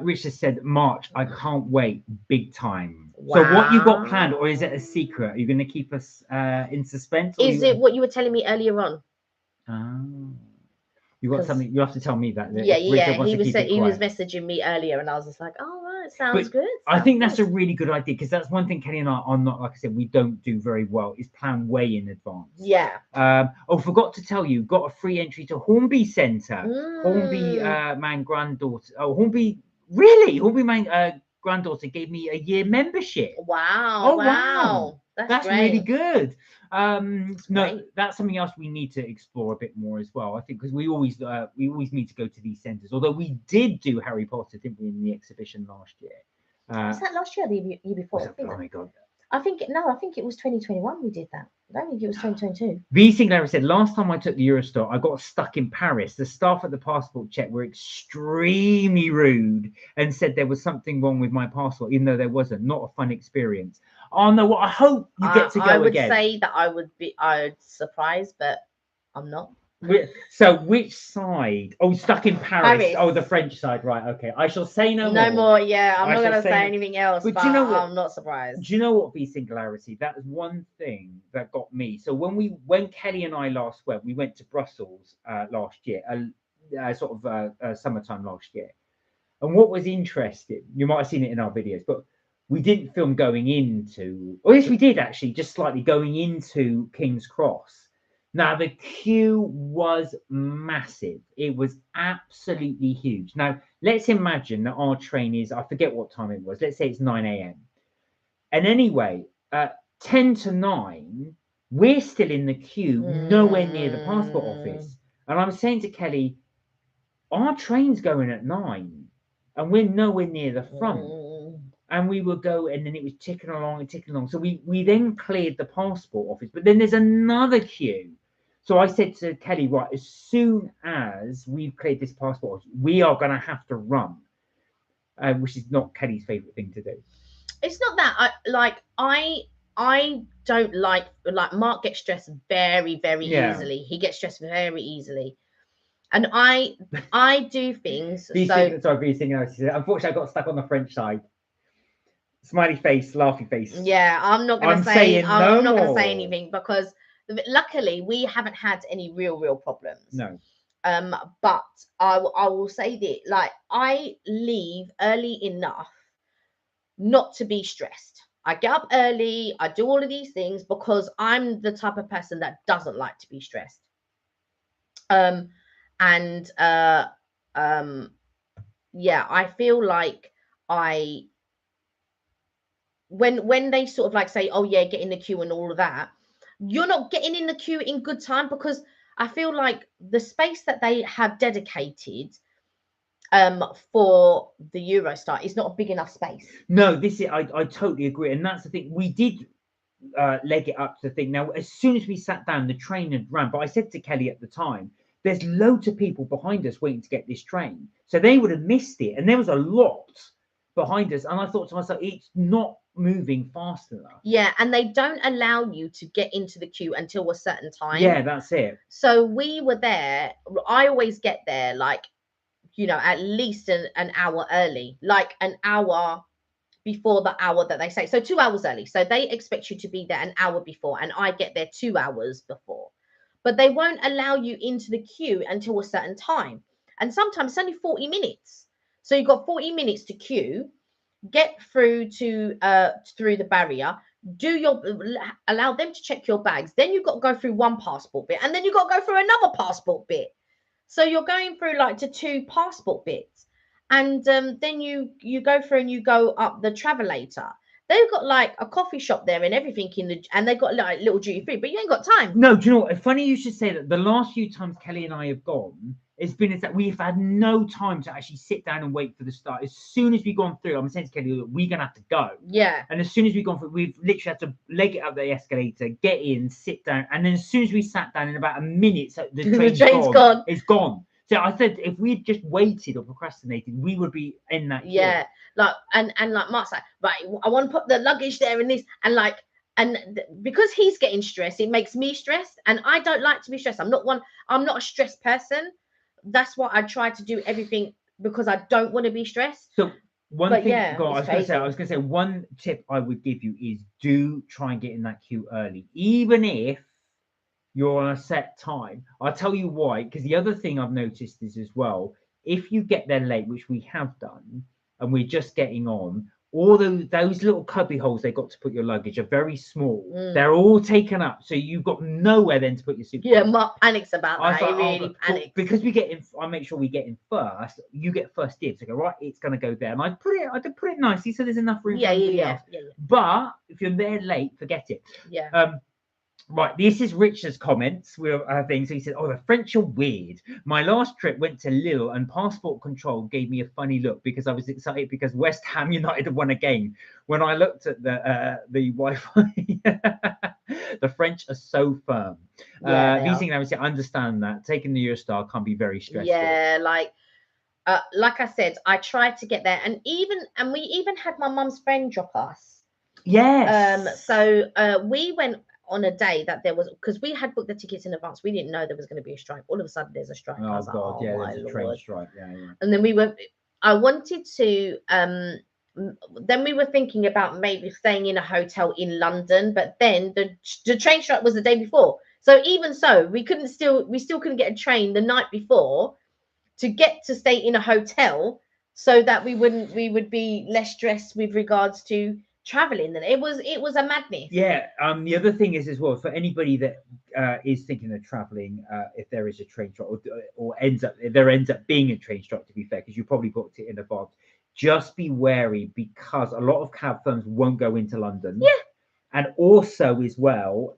Richard said, March, I can't wait, big time. Wow. So what you got planned, or is it a secret? Are you going to keep us in suspense? Is it what you were telling me earlier on? Oh, you got something. You have to tell me that. Yeah. He was messaging me earlier, and I was just like, oh right, sounds good. I think that's a really good idea, because that's one thing Kelly and I are not, like I said, we don't do very well, is plan way in advance. Yeah. Forgot to tell you, got a free entry to Hornby Centre. Hornby Mm. man granddaughter. Oh, Hornby, really? Hornby man granddaughter gave me a year membership. Wow. Oh, wow. wow. That's really good. No, great. that's something else we need to explore a bit more as well. I think, because we always need to go to these centres. Although we did do Harry Potter, didn't we, in the exhibition last year? Was that last year or the year before? Oh my god! I think it was 2021 we did that. I don't think it was 2022. V. Sinclair said, last time I took the Eurostar, I got stuck in Paris. The staff at the passport check were extremely rude and said there was something wrong with my passport, even though there wasn't. Not a fun experience. Oh no, well, I hope you get to go again. I would say that I would surprised, but I'm not. So which side? Oh, stuck in Paris. Oh, the French side, right? Okay, I shall say no more. Yeah, I'm not going to say anything else. But you know what? I'm not surprised. Do you know what? V. Singularity. That was one thing that got me. So when Kelly and I last went, we went to Brussels last year, summertime last year. And what was interesting, you might have seen it in our videos, but we didn't film going into. Oh yes, we did actually, just slightly going into King's Cross. Now, the queue was massive. It was absolutely huge. Now, let's imagine that our train is, I forget what time it was. Let's say it's 9 a.m. And anyway, at 10 to 9, we're still in the queue, nowhere near the passport office. And I'm saying to Kelly, our train's going at 9 and we're nowhere near the front. And we would go, and then it was ticking along and ticking along. So we then cleared the passport office, but then there's another queue. So I said to Kelly, right, as soon as we've cleared this passport, we are going to have to run, which is not Kelly's favourite thing to do. It's not that. I don't like Mark gets stressed very, very easily. He gets stressed very easily. And I do things. Unfortunately, I got stuck on the French side. Smiley face, laughing face. Yeah, I'm not going to say. I'm not going to say anything because luckily we haven't had any real problems. No. But I will say that I leave early enough not to be stressed. I get up early. I do all of these things because I'm the type of person that doesn't like to be stressed. Yeah, I feel like when they sort of say, oh yeah, get in the queue and all of that, you're not getting in the queue in good time because I feel like the space that they have dedicated for the Eurostar is not a big enough space. No, I totally agree, and that's the thing. We did leg it up to the thing. Now, as soon as we sat down, the train had ran. But I said to Kelly at the time, there's loads of people behind us waiting to get this train, so they would have missed it, and there was a lot behind us. And I thought to myself, it's not moving fast enough. Yeah, and they don't allow you to get into the queue until a certain time. Yeah, that's it. So we were there. I always get there at least an hour early, an hour before the hour that they say. So 2 hours early. So they expect you to be there an hour before, and I get there 2 hours before. But they won't allow you into the queue until a certain time. And sometimes it's only 40 minutes. So you've got 40 minutes to queue, get through through the barrier, allow them to check your bags. Then you've got to go through one passport bit, and then you've got to go through another passport bit. So you're going through to 2 passport bits. And then you go through and you go up the Travelator. They've got a coffee shop there and everything and they've got little duty free, but you ain't got time. No, do you know what? Funny you should say that. The last few times Kelly and I have gone, it's been that we've had no time to actually sit down and wait for the start. As soon as we've gone through, I'm saying to Kelly, look, we're gonna have to go. Yeah. And as soon as we've gone through, we've literally had to leg it up the escalator, get in, sit down, and then as soon as we sat down, in about a minute, so the train's gone. It's gone. So I said, if we had just waited or procrastinated, we would be in that queue. Yeah, and Mark's right, I want to put the luggage there and this, and because he's getting stressed, it makes me stressed, and I don't like to be stressed. I'm not a stressed person. That's why I try to do everything because I don't want to be stressed. So I was going to say one tip I would give you is do try and get in that queue early, even if you're on a set time. I'll tell you why, because the other thing I've noticed is as well, if you get there late, which we have done, and we're just getting on. All those little cubby holes they got to put your luggage are very small. They're all taken up, so you've got nowhere then to put your suitcase. Yeah, Mark panics about that. He really panics. Because we get in, I make sure we get in first. You get first dibs. I go, right, it's gonna go there, and I did put it nicely so there's enough room for everybody else. But if you're there late, forget it. Yeah. Right, this is Richard's comments. Things. So he said, "Oh, the French are weird. My last trip went to Lille, and passport control gave me a funny look because I was excited because West Ham United had won a game. When I looked at the Wi-Fi, the French are so firm. I understand that taking the Eurostar can be very stressful. Yeah, like I said, I tried to get there, and we even had my mum's friend drop us. Yes. So we went on a day that there was, because we had booked the tickets in advance. We didn't know there was going to be a strike. All of a sudden there's a strike. Oh God, yeah, there's a train strike. Yeah. And then I wanted to then we were thinking about maybe staying in a hotel in London, but then the train strike was the day before. So even so, we still couldn't get a train the night before to get to stay in a hotel so that we would be less stressed with regards to traveling. And it was a madness. Yeah. The other thing is as well, for anybody that is thinking of traveling, if there is a train strike or ends up being a train strike, to be fair, because you probably booked it in advance, just be wary because a lot of cab firms won't go into London. Yeah. And also as well,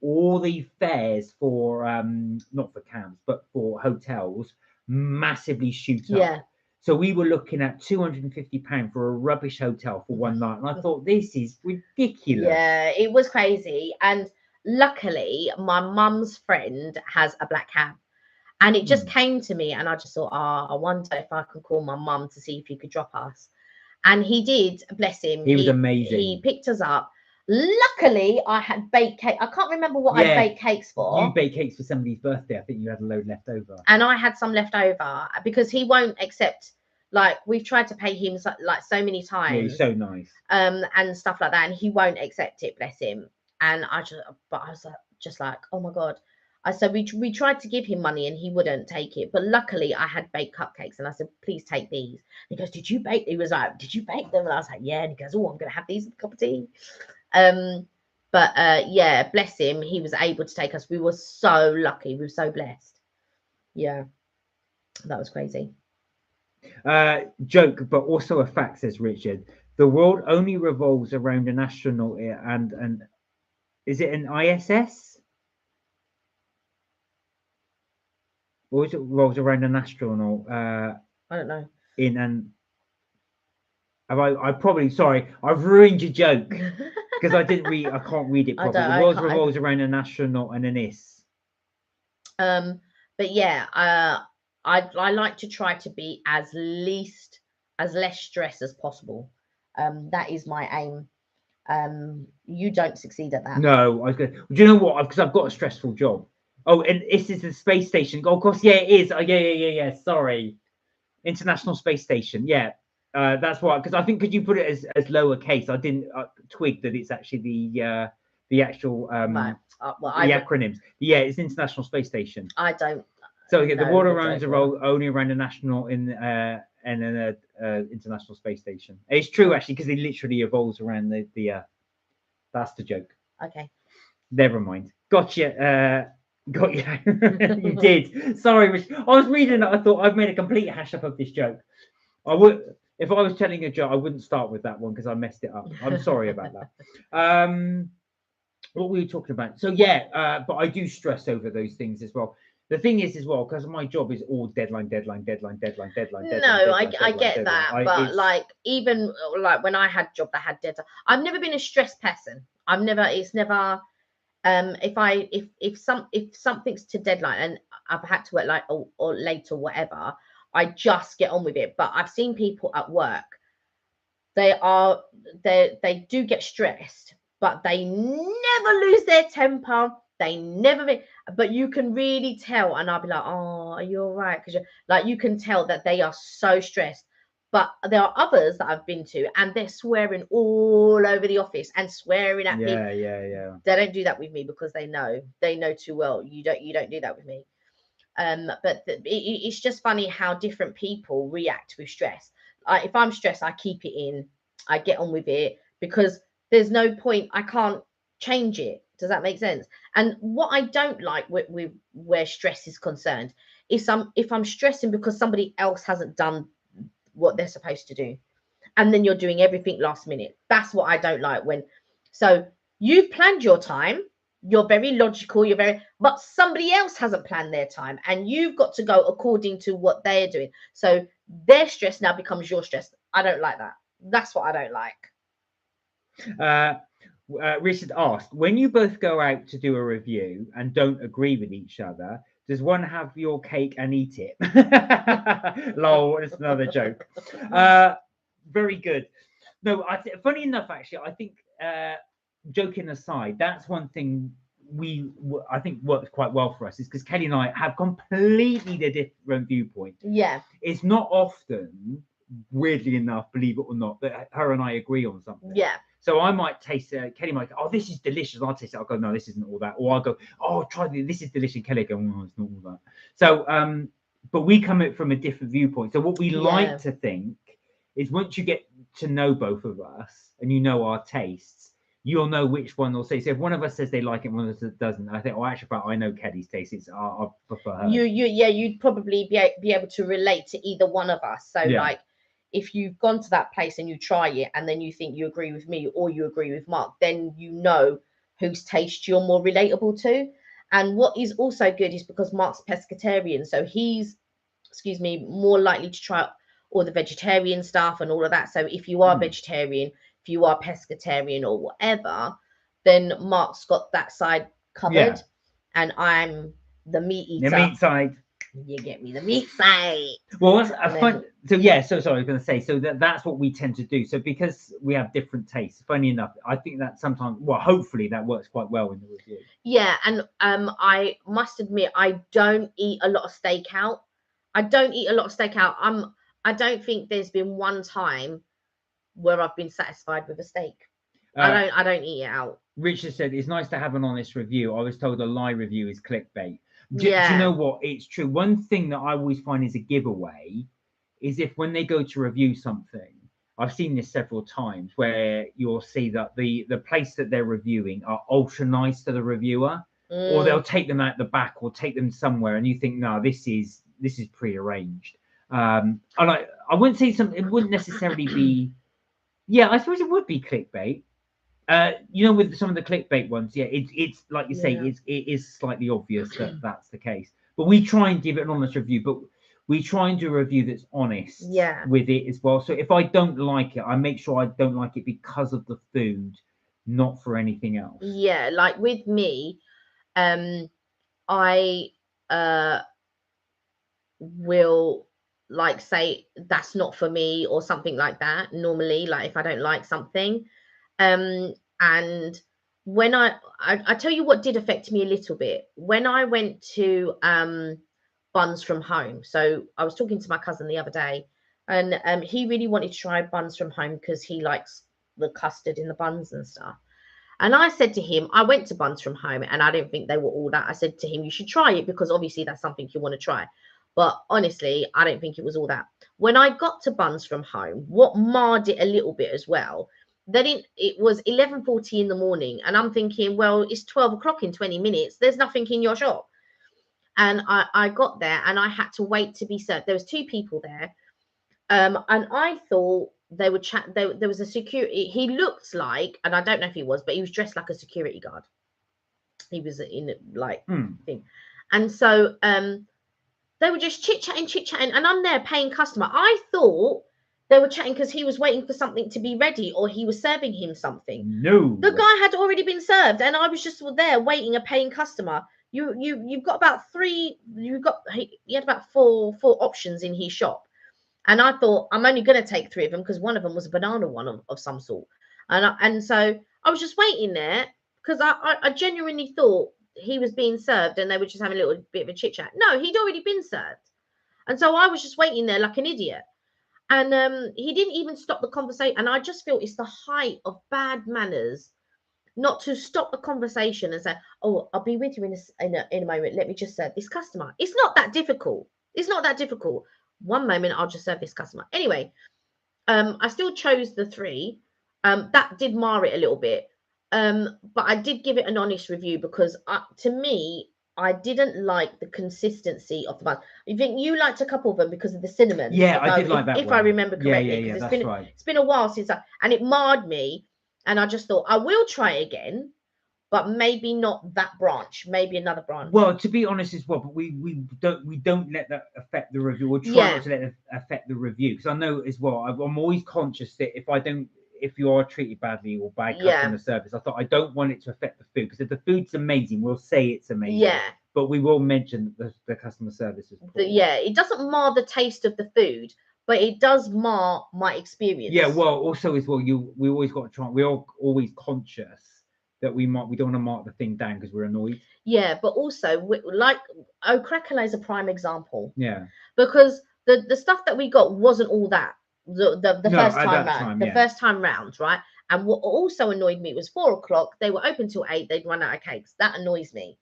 all the fares for not for cabs but for hotels massively shoot up. Yeah. So we were looking at £250 for a rubbish hotel for one night, and I thought this is ridiculous. Yeah, it was crazy. And luckily, my mum's friend has a black cab, and it just came to me, and I just thought, I wonder if I could call my mum to see if he could drop us. And he did, bless him. He was amazing. He picked us up. Luckily, I had baked cake. I can't remember what I baked cakes for. You baked cakes for somebody's birthday. I think you had a load left over. And I had some left over because he won't accept. Like, we've tried to pay him so many times. Yeah, he's so nice. And stuff like that, and he won't accept it. Bless him. And I was just like, oh my God. So we tried to give him money and he wouldn't take it. But luckily I had baked cupcakes and I said, please take these. And he goes, did you bake? He was like, did you bake them? And I was like, yeah. And he goes, oh, I'm going to have these with a cup of tea. But yeah, bless him. He was able to take us. We were so lucky. We were so blessed. Yeah, that was crazy. Joke, but also a fact, says Richard. The world only revolves around an astronaut and is it an ISS? Or is it revolves around an astronaut? I don't know. I probably, sorry, I've ruined your joke because I can't read it properly. The world revolves around an astronaut and an IS. But yeah, I like to try to be as less stress as possible. That is my aim. You don't succeed at that. No, I was going. Do you know what? Because I've got a stressful job. Oh, and this is the space station. Oh, of course, yeah, it is. Oh, yeah. Sorry, International Space Station. Yeah, that's why. Because I think could you put it as lowercase? I didn't twig that it's actually the actual right. the acronyms. Yeah, it's International Space Station. I don't. So yeah, the world around only around an astronaut in an International Space Station. It's true actually because it literally evolves around the. That's the joke. Okay. Never mind. Gotcha. Got you. You did. Sorry, Rich. I was reading it. I thought I've made a complete hash up of this joke. I would, if I was telling a joke, I wouldn't start with that one because I messed it up. I'm sorry about that. What were we talking about? So yeah, but I do stress over those things as well. The thing is as well, because my job is all deadline. No, I get that, but like even like when I had a job that had deadline, I've never been a stressed person. It's never. If something's to deadline and I've had to work like or late or whatever, I just get on with it. But I've seen people at work, they do get stressed, but they never lose their temper. They never, but you can really tell, and I'll be like, oh, are you all right? Because you can tell that they are so stressed. But there are others that I've been to, and they're swearing all over the office and swearing at me. Yeah. They don't do that with me because they know too well. You don't do that with me. But it's just funny how different people react with stress. if I'm stressed, I keep it in. I get on with it because there's no point. I can't change it. Does that make sense? And what I don't like with where stress is concerned is if I'm stressing because somebody else hasn't done what they're supposed to do, and then you're doing everything last minute. That's what I don't like. So you've planned your time, you're very logical, but somebody else hasn't planned their time, and you've got to go according to what they're doing. So their stress now becomes your stress. I don't like that. That's what I don't like. Richard asked, when you both go out to do a review and don't agree with each other, does one have your cake and eat it? Lol, it's another joke. Very good. No, funny enough, actually, I think, joking aside, that's one thing I think works quite well for us, is because Kelly and I have completely the different viewpoint. Yeah. It's not often, weirdly enough, believe it or not, that her and I agree on something. Yeah. So I might taste it. Kelly might go, oh, this is delicious. I'll taste it. I'll go, no, this isn't all that. Or I'll go, oh, try this is delicious. Kelly go, oh, it's not all that. So, but we come at it from a different viewpoint. So what we like to think is, once you get to know both of us and you know our tastes, you'll know which one will say. So if one of us says they like it, one of us doesn't, I think, oh, actually, I know Kelly's taste. I prefer her. You'd probably be able to relate to either one of us. So like, if you've gone to that place and you try it and then you think you agree with me or you agree with Mark, then you know whose taste you're more relatable to. And what is also good is because Mark's pescatarian, so he's, more likely to try all the vegetarian stuff and all of that. So if you are vegetarian, if you are pescatarian or whatever, then Mark's got that side covered, and I'm the meat eater. The meat side. You get me, the meat side. Well, that's fun. So sorry, I was going to say, so that's what we tend to do. So because we have different tastes, funny enough, I think that sometimes, well, hopefully that works quite well in the review. Yeah, and I must admit, I don't eat a lot of steak out. I don't think there's been one time where I've been satisfied with a steak. I don't eat it out. Richard said, it's nice to have an honest review. I was told a lie review is clickbait. Do you know what? It's true. One thing that I always find is a giveaway is if when they go to review something, I've seen this several times, where you'll see that the place that they're reviewing are ultra nice to the reviewer, or they'll take them out the back or take them somewhere, and you think, no, this is prearranged. And I wouldn't say it wouldn't necessarily be. Yeah, I suppose it would be clickbait. With some of the clickbait ones, it's like you say, it is slightly obvious that that's the case. But we try and give it an honest review, but we try and do a review that's honest with it as well. So if I don't like it, I make sure I don't like it because of the food, not for anything else. Yeah, like with me, I will like say that's not for me or something like that. Normally, like if I don't like something. And when I tell you what did affect me a little bit, when I went to Buns from Home. So I was talking to my cousin the other day, and he really wanted to try Buns from Home because he likes the custard in the buns and stuff. And I said to him, I went to Buns from Home and I didn't think they were all that. I said to him, you should try it because obviously that's something you want to try. But honestly, I don't think it was all that. When I got to Buns from Home, what marred it a little bit as well, then it was 11:40 in the morning, and I'm thinking, well, it's 12 o'clock in 20 minutes. There's nothing in your shop. And I got there and I had to wait to be served. There was two people there, and I thought they would chat. There was a security. He looked like, and I don't know if he was, but he was dressed like a security guard. He was in like thing, and so they were just chit chatting, and I'm there paying customer. I thought they were chatting because he was waiting for something to be ready or he was serving him something. No, the guy had already been served, and I was just there waiting, a paying customer. You've got about three. He had about four options in his shop, and I thought I'm only going to take three of them because one of them was a banana one of some sort, and so I was just waiting there because I genuinely thought he was being served and they were just having a little bit of a chit chat. No, he'd already been served, and so I was just waiting there like an idiot. And he didn't even stop the conversation. And I just feel it's the height of bad manners not to stop the conversation and say, oh, I'll be with you in a moment. Let me just serve this customer. It's not that difficult. It's not that difficult. One moment, I'll just serve this customer. Anyway, I still chose the 3. That did mar it a little bit. But I did give it an honest review because to me, I didn't like the consistency of the bun. I think you liked a couple of them because of the cinnamon. Yeah, I did like that if one. I remember correctly. Yeah, Because that's right. It's been a while since and it marred me, and I just thought I will try again, but maybe not that branch, maybe another branch. Well, to be honest as well, but we don't let that affect the review. We'll try Yeah. not to let it affect the review, because I know as well. I'm always conscious that if you are treated badly or bad customer service, I thought I don't want it to affect the food, because if the food's amazing, we'll say it's amazing. Yeah. But we will mention that the customer service is poor. It doesn't mar the taste of the food, but it does mar my experience. Yeah, well, also as well, we always got to try. We're always conscious that we don't want to mark the thing down because we're annoyed. Yeah, but also like O'Crackle is a prime example. Yeah. Because the stuff that we got wasn't all that the first time round. The first time round, right? And what also annoyed me was 4 o'clock. They were open till 8. They'd run out of cakes. That annoys me.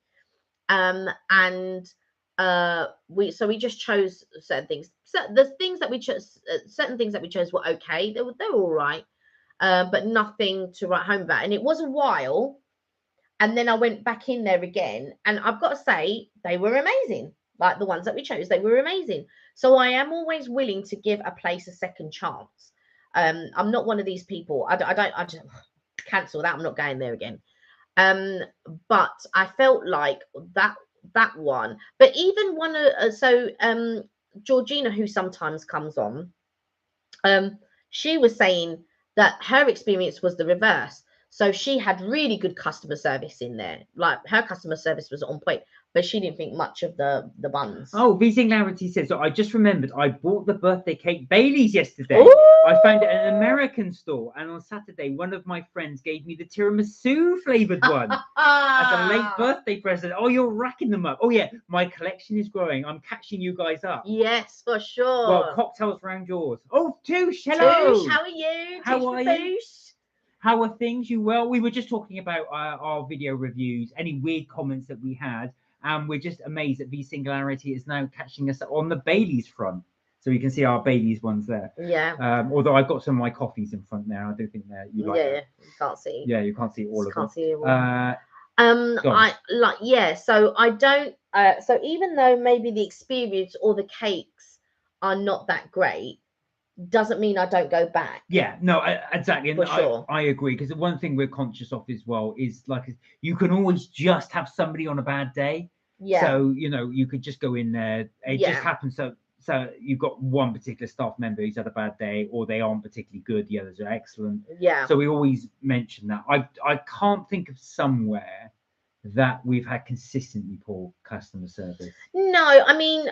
We just chose certain things. So the things that we chose, certain things that we chose were okay. They were all right, but nothing to write home about. And it was a while, and then I went back in there again, and I've got to say they were amazing. Like the ones that we chose, they were amazing. So I am always willing to give a place a second chance. I'm not one of these people. I just cancel that. I'm not going there again. But I felt like that one. But even one Georgina, who sometimes comes on, she was saying that her experience was the reverse. So she had really good customer service in there. Like her customer service was on point, but she didn't think much of the buns. Oh, V Singularity says, so I just remembered I bought the birthday cake Bailey's yesterday. Ooh! I found it at an American store, and on Saturday, one of my friends gave me the tiramisu flavored one as a late birthday present. Oh, you're racking them up. Oh yeah, my collection is growing. I'm catching you guys up. Yes, for sure. Well, cocktails round yours. Oh, Touche, hello. Touche, how are you? How are you? How are things? You well? We were just talking about our video reviews, any weird comments that we had, and we're just amazed that V Singularity is now catching us on the Bailey's front. So you can see our Bailey's ones there. Yeah. Although I've got some of my coffees in front now. I don't think that you like. Yeah, you can't see. Yeah, you can't see all of them. Can't see all. So I don't. So even though maybe the experience or the cakes are not that great, doesn't mean I don't go back. Yeah, no, exactly. And sure. I agree, because the one thing we're conscious of as well is like you can always just have somebody on a bad day. Yeah. So you could just go in there. It just happens. So you've got one particular staff member who's had a bad day, or they aren't particularly good. The others are excellent. Yeah. So we always mention that. I can't think of somewhere that we've had consistently poor customer service. No, I mean,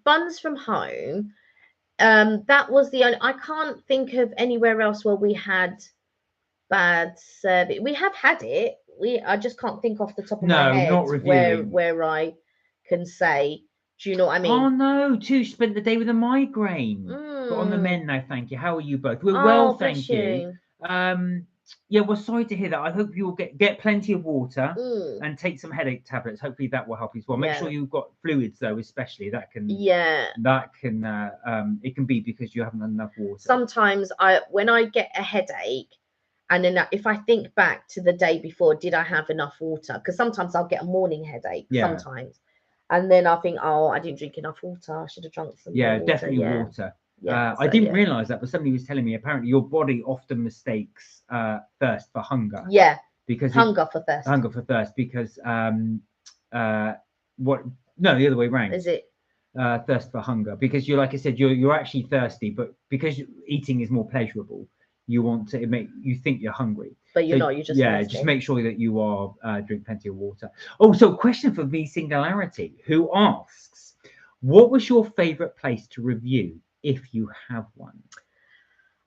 buns from home. That was the only. I can't think of anywhere else where we had bad service. We have had it. I just can't think off the top of my head not reviewing. where I can say. Do you know what I mean? Oh no, Touche spent the day with a migraine. But on the men now, thank you. How are you both? We're well, thank you. Yeah, well, sorry to hear that. I hope you'll get plenty of water and take some headache tablets. Hopefully that will help you as well. Make sure you've got fluids though, especially it can be because you haven't had enough water. Sometimes when I get a headache, and then if I think back to the day before, did I have enough water? Because sometimes I'll get a morning headache sometimes. And then I think, I didn't drink enough water. I should have drunk some more water. Definitely water. Yeah, I didn't realize that, but somebody was telling me apparently your body often mistakes thirst for hunger. Yeah, because hunger for thirst. Hunger for thirst, because the other way around. Is it? Thirst for hunger, because you're, like I said, you're actually thirsty, but because eating is more pleasurable, you want to make you think you're hungry. But you're not. You just just make sure that you are drink plenty of water. Oh, so question for V Singularity, who asks, what was your favorite place to review if you have one?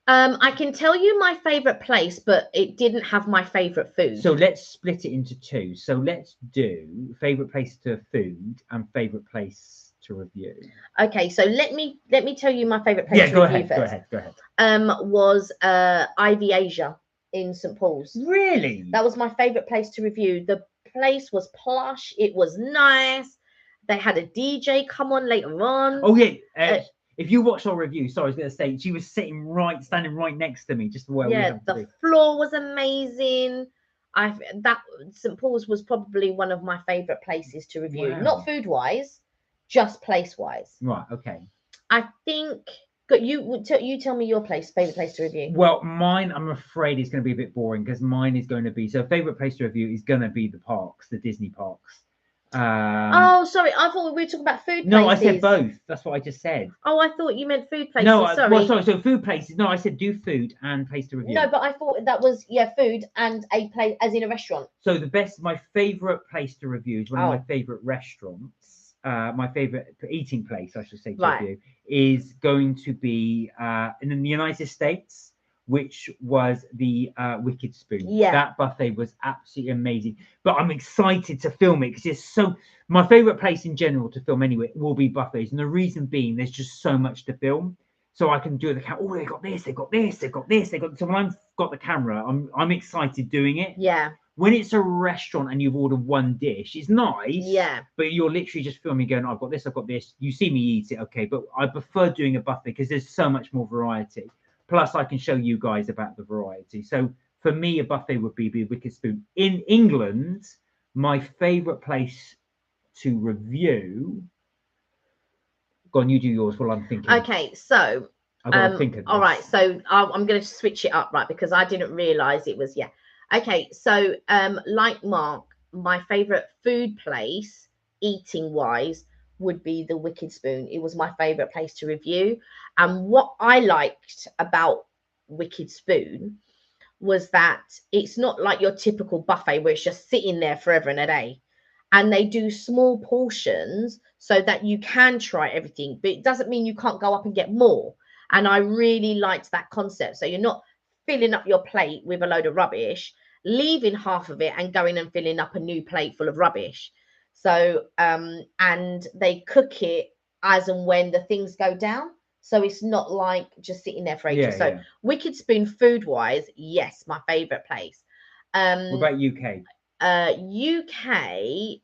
I can tell you my favorite place, but it didn't have my favorite food. So let's split it into two. So let's do favorite place to food and favorite place to review. Okay, so let me tell you my favorite place to review first. Go ahead. Was Ivy Asia in St. Paul's. Really? That was my favorite place to review. The place was plush. It was nice. They had a DJ come on later on. Oh yeah. If you watch our review, sorry, I was going to say, she was standing right next to me, just where we have to the be. floor was amazing. That St. Paul's was probably one of my favorite places to review. Wow. Not food wise, just place wise. Right. Okay. I think. You tell me your favorite place to review. Well, mine, I'm afraid, is going to be a bit boring because mine is going to be favorite place to review is going to be the parks, the Disney parks. Oh, sorry. I thought we were talking about food places. No, I said both. That's what I just said. Oh, I thought you meant food places. No, sorry. Well, sorry. So food places. No, I said do food and place to review. No, but I thought that was food and a place, as in a restaurant. So my favorite place to review is one of my favorite restaurants. My favorite eating place, I should say, to review is going to be in the United States, which was the Wicked Spoon. Yeah, that buffet was absolutely amazing. But I'm excited to film it because it's so. My favorite place in general to film anyway will be buffets, and the reason being there's just so much to film. So I can do the camera. Oh, they got this, they got this, they got this, they got. So when I've got the camera, I'm excited doing it. Yeah. When it's a restaurant and you've ordered one dish, it's nice. Yeah. But you're literally just filming, going, I've got this, I've got this. You see me eat it, okay. But I prefer doing a buffet because there's so much more variety. Plus, I can show you guys about the variety. So for me, a buffet would be the Wicked Spoon. In England, my favourite place to review. Go on, you do yours while I'm thinking. Okay, so I've got to think of this. all right, so I'm going to switch it up, right, because I didn't realise it was Okay, so like Mark, my favourite food place, eating wise, would be the Wicked Spoon. It was my favourite place to review, and what I liked about Wicked Spoon was that it's not like your typical buffet where it's just sitting there forever and a day. And they do small portions so that you can try everything, but it doesn't mean you can't go up and get more. And I really liked that concept. So you're not filling up your plate with a load of rubbish, leaving half of it and going and filling up a new plate full of rubbish. So, and they cook it as and when the things go down. So it's not like just sitting there for ages. Wicked Spoon food wise, yes, my favorite place. What about UK? UK,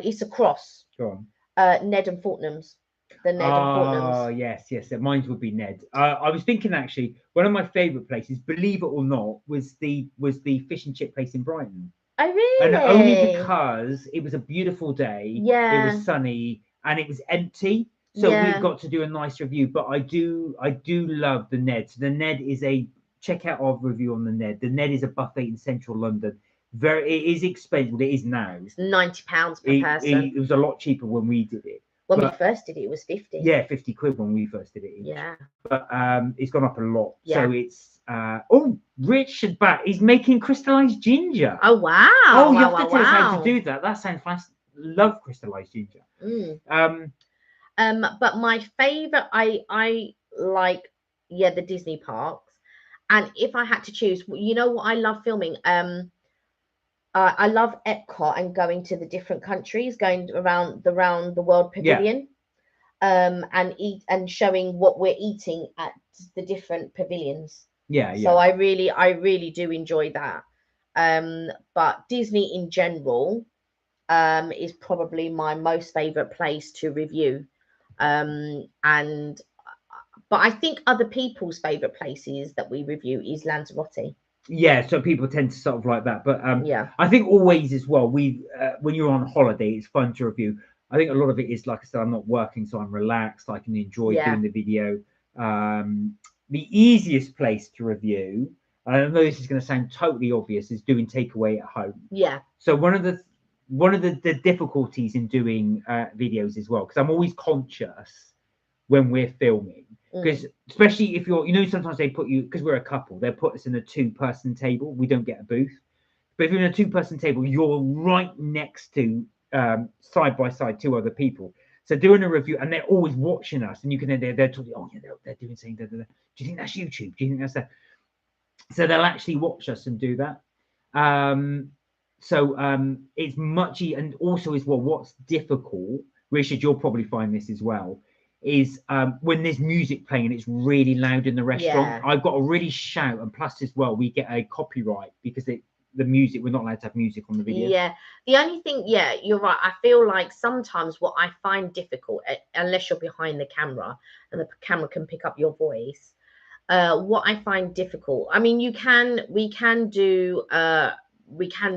it's across. Go on. Ned and Fortnum's. The Ned and Fortnum's. Oh, yes. Mine would be Ned. I was thinking actually, one of my favourite places, believe it or not, was the fish and chip place in Brighton. Oh, really? And only because it was a beautiful day. Yeah. It was sunny and it was empty. So we got to do a nice review. But I do love the Ned. So the Ned is check out our review on the Ned. The Ned is a buffet in central London. It is expensive. It is now. It's £90 per person. It was a lot cheaper when we did it. When we first did it was 50. Yeah, 50 quid when we first did it. Yeah. But it's gone up a lot. Yeah. So it's Richard back. He's making crystallized ginger. Oh wow. Oh, you have to tell us how to do that. That sounds fast. Love crystallized ginger. But my favorite, I like the Disney parks. And if I had to choose, you know what I love filming? I love Epcot and going to the different countries, going around the World Pavilion, and showing what we're eating at the different pavilions. Yeah. So I really do enjoy that. But Disney in general is probably my most favorite place to review. But I think other people's favorite places that we review is Lanzarote. Yeah, so people tend to sort of like that, but I think always as well. When you're on holiday, it's fun to review. I think a lot of it is, like I said, I'm not working, so I'm relaxed. I can enjoy doing the video. The easiest place to review, and I know this is going to sound totally obvious, is doing takeaway at home. Yeah. So one of the difficulties in doing videos as well, because I'm always conscious when we're filming. Because especially if sometimes they put you, because we're a couple, they'll put us in a 2-person table. We don't get a booth. But if you're in a 2-person table, you're right next to side by side 2 other people. So doing a review, and they're always watching us, and you can they're talking, they're doing something. Do you think that's YouTube? Do you think that's that? So they'll actually watch us and do that. It's much, and also as well, what's difficult, Richard, you'll probably find this as well, is when there's music playing and it's really loud in the restaurant. I've got to really shout, and plus as well we get a copyright because the music. We're not allowed to have music on the video. Yeah, the only thing, yeah, you're right. I feel like sometimes what I find difficult, unless you're behind the camera and the camera can pick up your voice, what I find difficult, I mean, we can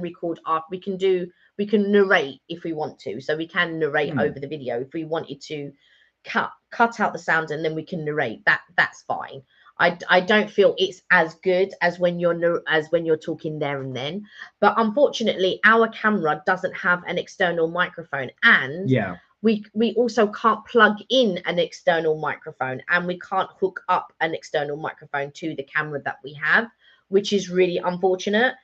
record art, we can narrate if we want to. So we can narrate over the video if we wanted to cut out the sound and then we can narrate. That's fine. I don't feel it's as good as when you're talking there and then. But unfortunately, our camera doesn't have an external microphone, and Yeah. we also can't plug in an external microphone, and we can't hook up an external microphone to the camera that we have, which is really unfortunate.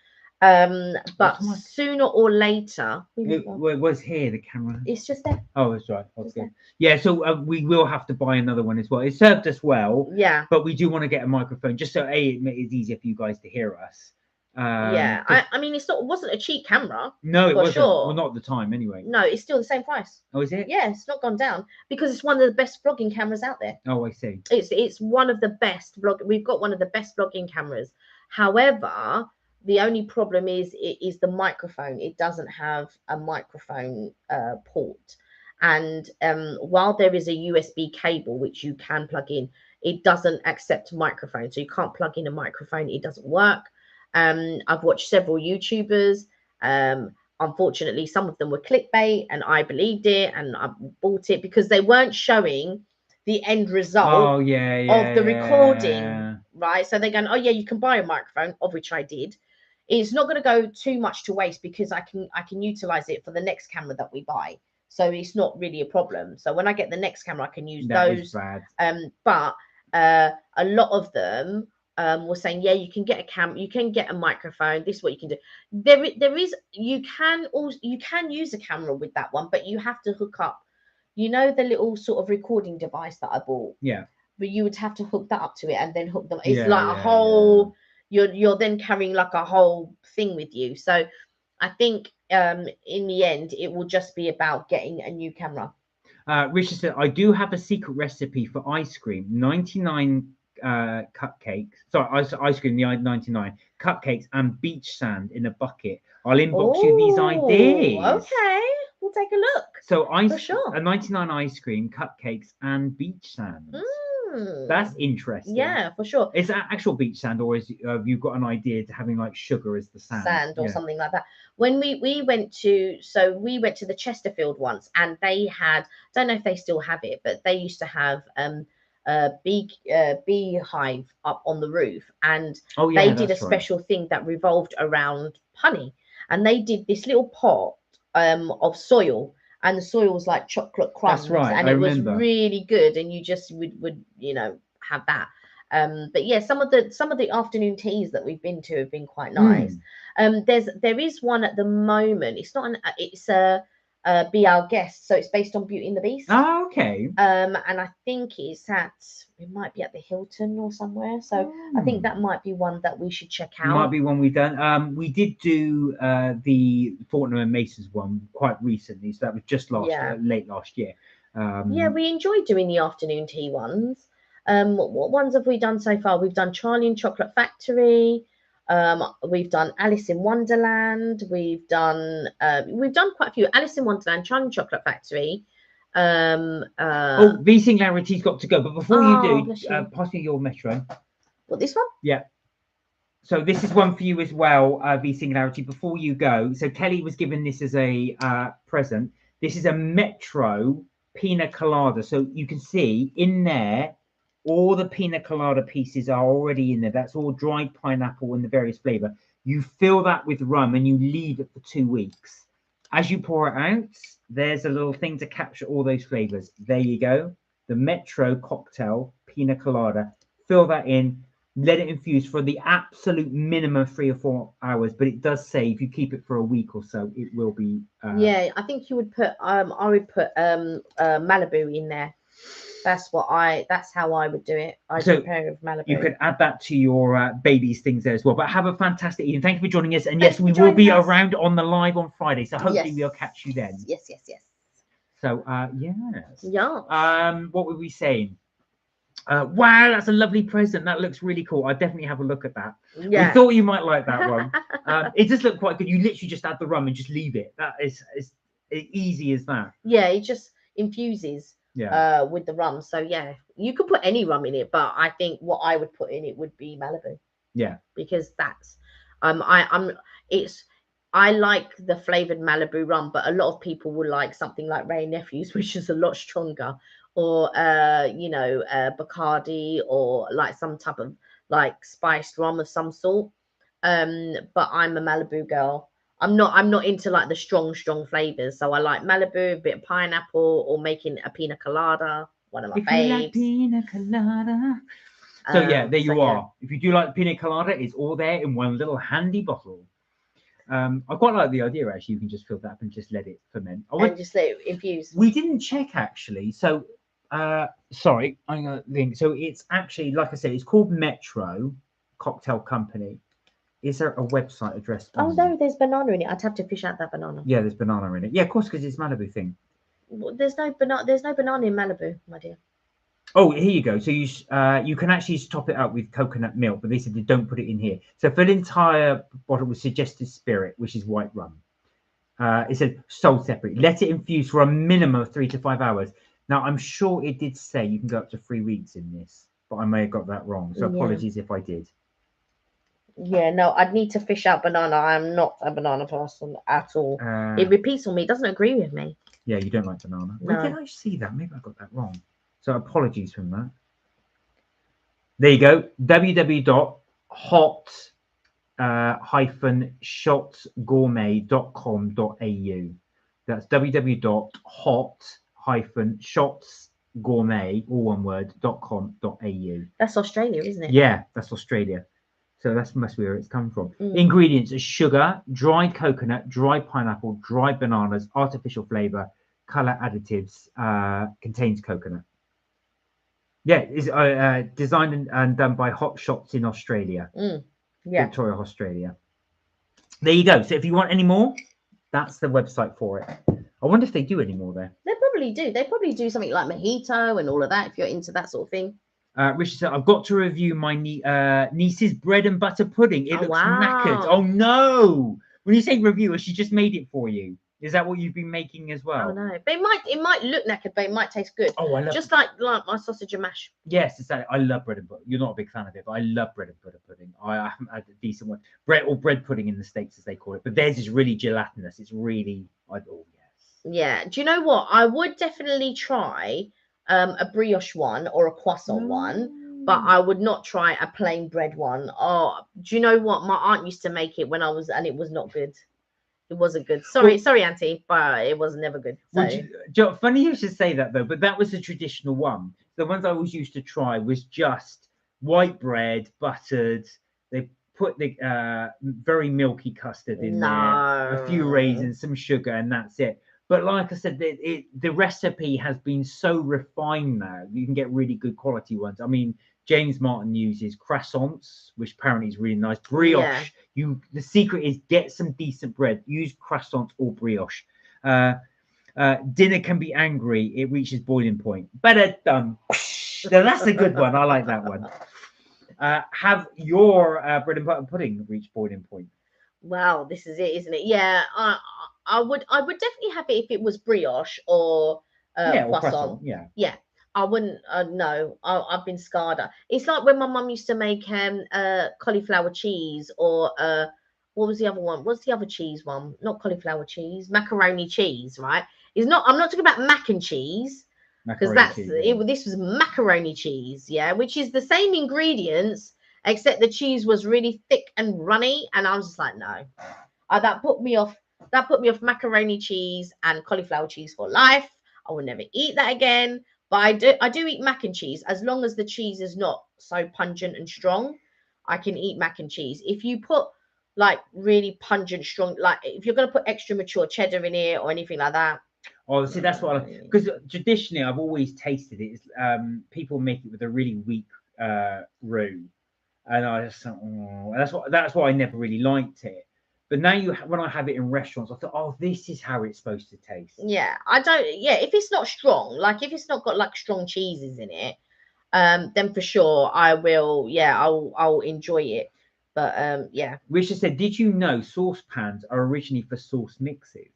But sooner or later, it was here, the camera. It's just there. Oh, that's right. Okay. Yeah, so we will have to buy another one as well. It served us well. Yeah. But we do want to get a microphone just so it's easier for you guys to hear us. Yeah, I mean, it wasn't a cheap camera. No, it wasn't. Sure. Well, not at the time, anyway. No, it's still the same price. Oh, is it? Yeah, it's not gone down because it's one of the best vlogging cameras out there. Oh, I see. It's one of the best We've got one of the best vlogging cameras. However, the only problem is the microphone. It doesn't have a microphone port, and while there is a USB cable which you can plug in, it doesn't accept microphone. So you can't plug in a microphone. It doesn't work. I've watched several YouTubers. Unfortunately, some of them were clickbait, and I believed it, and I bought it because they weren't showing the end result of the recording, right? So they're going, oh yeah, you can buy a microphone, of which I did. It's not going to go too much to waste because I can utilize it for the next camera that we buy. So it's not really a problem. So when I get the next camera, I can use those. But a lot of them were saying, yeah, you can get you can get a microphone. This is what you can do. You can use a camera with that one, but you have to hook up, the little sort of recording device that I bought. Yeah. But you would have to hook that up to it and then hook them. It's like a whole. You're then carrying like a whole thing with you. So I think in the end, it will just be about getting a new camera. Richard said, I do have a secret recipe for ice cream. 99 cupcakes. Sorry, ice cream, the 99 cupcakes and beach sand in a bucket. I'll inbox you these ideas. Okay, we'll take a look. So for sure. A 99 ice cream, cupcakes and beach sand. That's interesting. Yeah, for sure. Is that actual beach sand, or have you got an idea to having like sugar as the sand? Or something like that? When we went to the Chesterfield once, and they had, don't know if they still have it, but they used to have a beehive up on the roof, and they did a special thing that revolved around honey, and they did this little pot of soil. And the soil was like chocolate crumbs. That's right. And it was really good. And you just would have that. But yeah, some of the afternoon teas that we've been to have been quite nice. There is one at the moment. It's not it's a Be Our Guest. So it's based on Beauty and the Beast. Oh, okay. And I think it might be at the Hilton or somewhere. So I think that might be one that we should check out. Might be one we've done. We did do the Fortnum and Mason's one quite recently. So that was just late last year. Yeah, we enjoyed doing the afternoon tea ones. What ones have we done so far? We've done Charlie and Chocolate Factory. We've done Alice in Wonderland. We've done quite a few. Alice in Wonderland, Charlie and Chocolate Factory. V Singularity's got to go, but before you do, pass me your Metro. What, this one? Yeah. So this is one for you as well, V Singularity. Before you go, so Kelly was given this as a present. This is a Metro Pina Colada. So you can see in there, all the Pina Colada pieces are already in there. That's all dried pineapple and the various flavor. You fill that with rum and you leave it for 2 weeks. As you pour it out, there's a little thing to capture all those flavors. There you go. The Metro Cocktail Pina Colada. Fill that in. Let it infuse for the absolute minimum 3 or 4 hours. But it does say if you keep it for a week or so, it will be. Yeah, I think you would put. I would put Malibu in there. That's how I would do it. I'd prepare with Malibu. You could add that to your babies things there as well. But have a fantastic evening. Thank you for joining us. And yes, we will be around on the live on Friday. So hopefully we'll catch you then. Yes. So yes. Yeah. What were we saying? Wow, that's a lovely present. That looks really cool. I definitely have a look at that. Yeah. We thought you might like that one. It does look quite good. You literally just add the rum and just leave it. That is easy as that. Yeah, it just infuses Yeah. with the rum. So yeah, you could put any rum in it, but I think what I would put in it would be Malibu. Yeah. Because that's I like the flavored Malibu rum, but a lot of people will like something like Ray Nephews, which is a lot stronger, or Bacardi, or like some type of like spiced rum of some sort. But I'm a Malibu girl. I'm not into like the strong flavors. So I like Malibu, a bit of pineapple, or making a pina colada, one of my If you like faves. pina colada. So yeah, there you are. If you do like pina colada, it's all there in one little handy bottle. I quite like the idea actually. You can just fill that up and just let it ferment. And just let it infuse. We didn't check actually. So sorry, I'm gonna think. So it's actually, like I said, it's called Metro Cocktail Company. Is there a website address? Oh no, there's banana in it. I'd have to fish out that banana. Yeah, there's banana in it. Yeah, of course, because it's Malibu thing. There's no banana. There's no banana in Malibu, my dear. Oh, here you go. So you can actually top it up with coconut milk, but they said they don't put it in here. So for the entire bottle with suggested spirit, which is white rum, it said sold separate. Let it infuse for a minimum of 3 to 5 hours. Now I'm sure it did say you can go up to 3 weeks in this, but I may have got that wrong. So apologies if I did. Yeah, no, I'd need to fish out banana. I'm not a banana person at all. It repeats on me. It doesn't agree with me. Yeah, you don't like banana. No. Where did I see that? Maybe I got that wrong. So apologies from that. There you go. www.hot-shotsgourmet.com.au. That's www.hot-shotsgourmet, all one word, .com.au. That's Australia, isn't it? Yeah, that's Australia. So that must be where it's come from. Ingredients are sugar, dried coconut, dried pineapple, dried bananas, artificial flavor, color additives, contains coconut. Yeah, it's designed and done by Hot Shots in Australia. Yeah. Victoria, Australia. There you go. So if you want any more, that's the website for it. I wonder if they do any more there. They probably do. They probably do something like mojito and all of that if you're into that sort of thing. Richard said, I've got to review my niece's bread and butter pudding. It looks knackered. Oh, no. When you say review, she just made it for you. Is that what you've been making as well? Oh, no. But it might look knackered, but it might taste good. Oh, I love just like my sausage and mash. Yes, exactly. I love bread and butter. You're not a big fan of it, but I love bread and butter pudding. I haven't had a decent one. Bread pudding in the States, as they call it. But theirs is really gelatinous. It's really, yes. Yeah. Do you know what? I would definitely try a brioche one or a croissant one, but I would not try a plain bread one. Oh, do you know what? My aunt used to make it and it was not good. It wasn't good. Sorry, Auntie, but it was never good. So. Funny you should say that though, but that was the traditional one. The ones I always used to try was just white bread, buttered. They put the very milky custard in there, a few raisins, some sugar, and that's it. But like I said, the recipe has been so refined now. You can get really good quality ones. I mean, James Martin uses croissants, which apparently is really nice. Brioche. Yeah. The secret is get some decent bread. Use croissants or brioche. Dinner can be angry. It reaches boiling point. Better done. Now, that's a good one. I like that one. Have your bread and butter pudding reach boiling point? Wow, this is it, isn't it? Yeah, I would definitely have it if it was brioche or croissant. Yeah. I wouldn't. No, I've been scarred. It's like when my mum used to make cauliflower cheese or what was the other one? What's the other cheese one? Not cauliflower cheese, macaroni cheese, right? I'm not talking about mac and cheese because this was macaroni cheese, yeah, which is the same ingredients except the cheese was really thick and runny, and I was just like, no, that put me off. That put me off macaroni cheese and cauliflower cheese for life. I will never eat that again. But I do eat mac and cheese as long as the cheese is not so pungent and strong. I can eat mac and cheese. If you put like really pungent, strong, like if you're going to put extra mature cheddar in it or anything like that. Oh, see, that's what because traditionally I've always tasted it. People make it with a really weak roux, and I just that's why I never really liked it. But now when I have it in restaurants, I thought, oh, this is how it's supposed to taste. Yeah, if it's not strong, like if it's not got like strong cheeses in it, then for sure I will. Yeah, I'll enjoy it. But yeah. Richard said, did you know saucepans are originally for sauce mixes?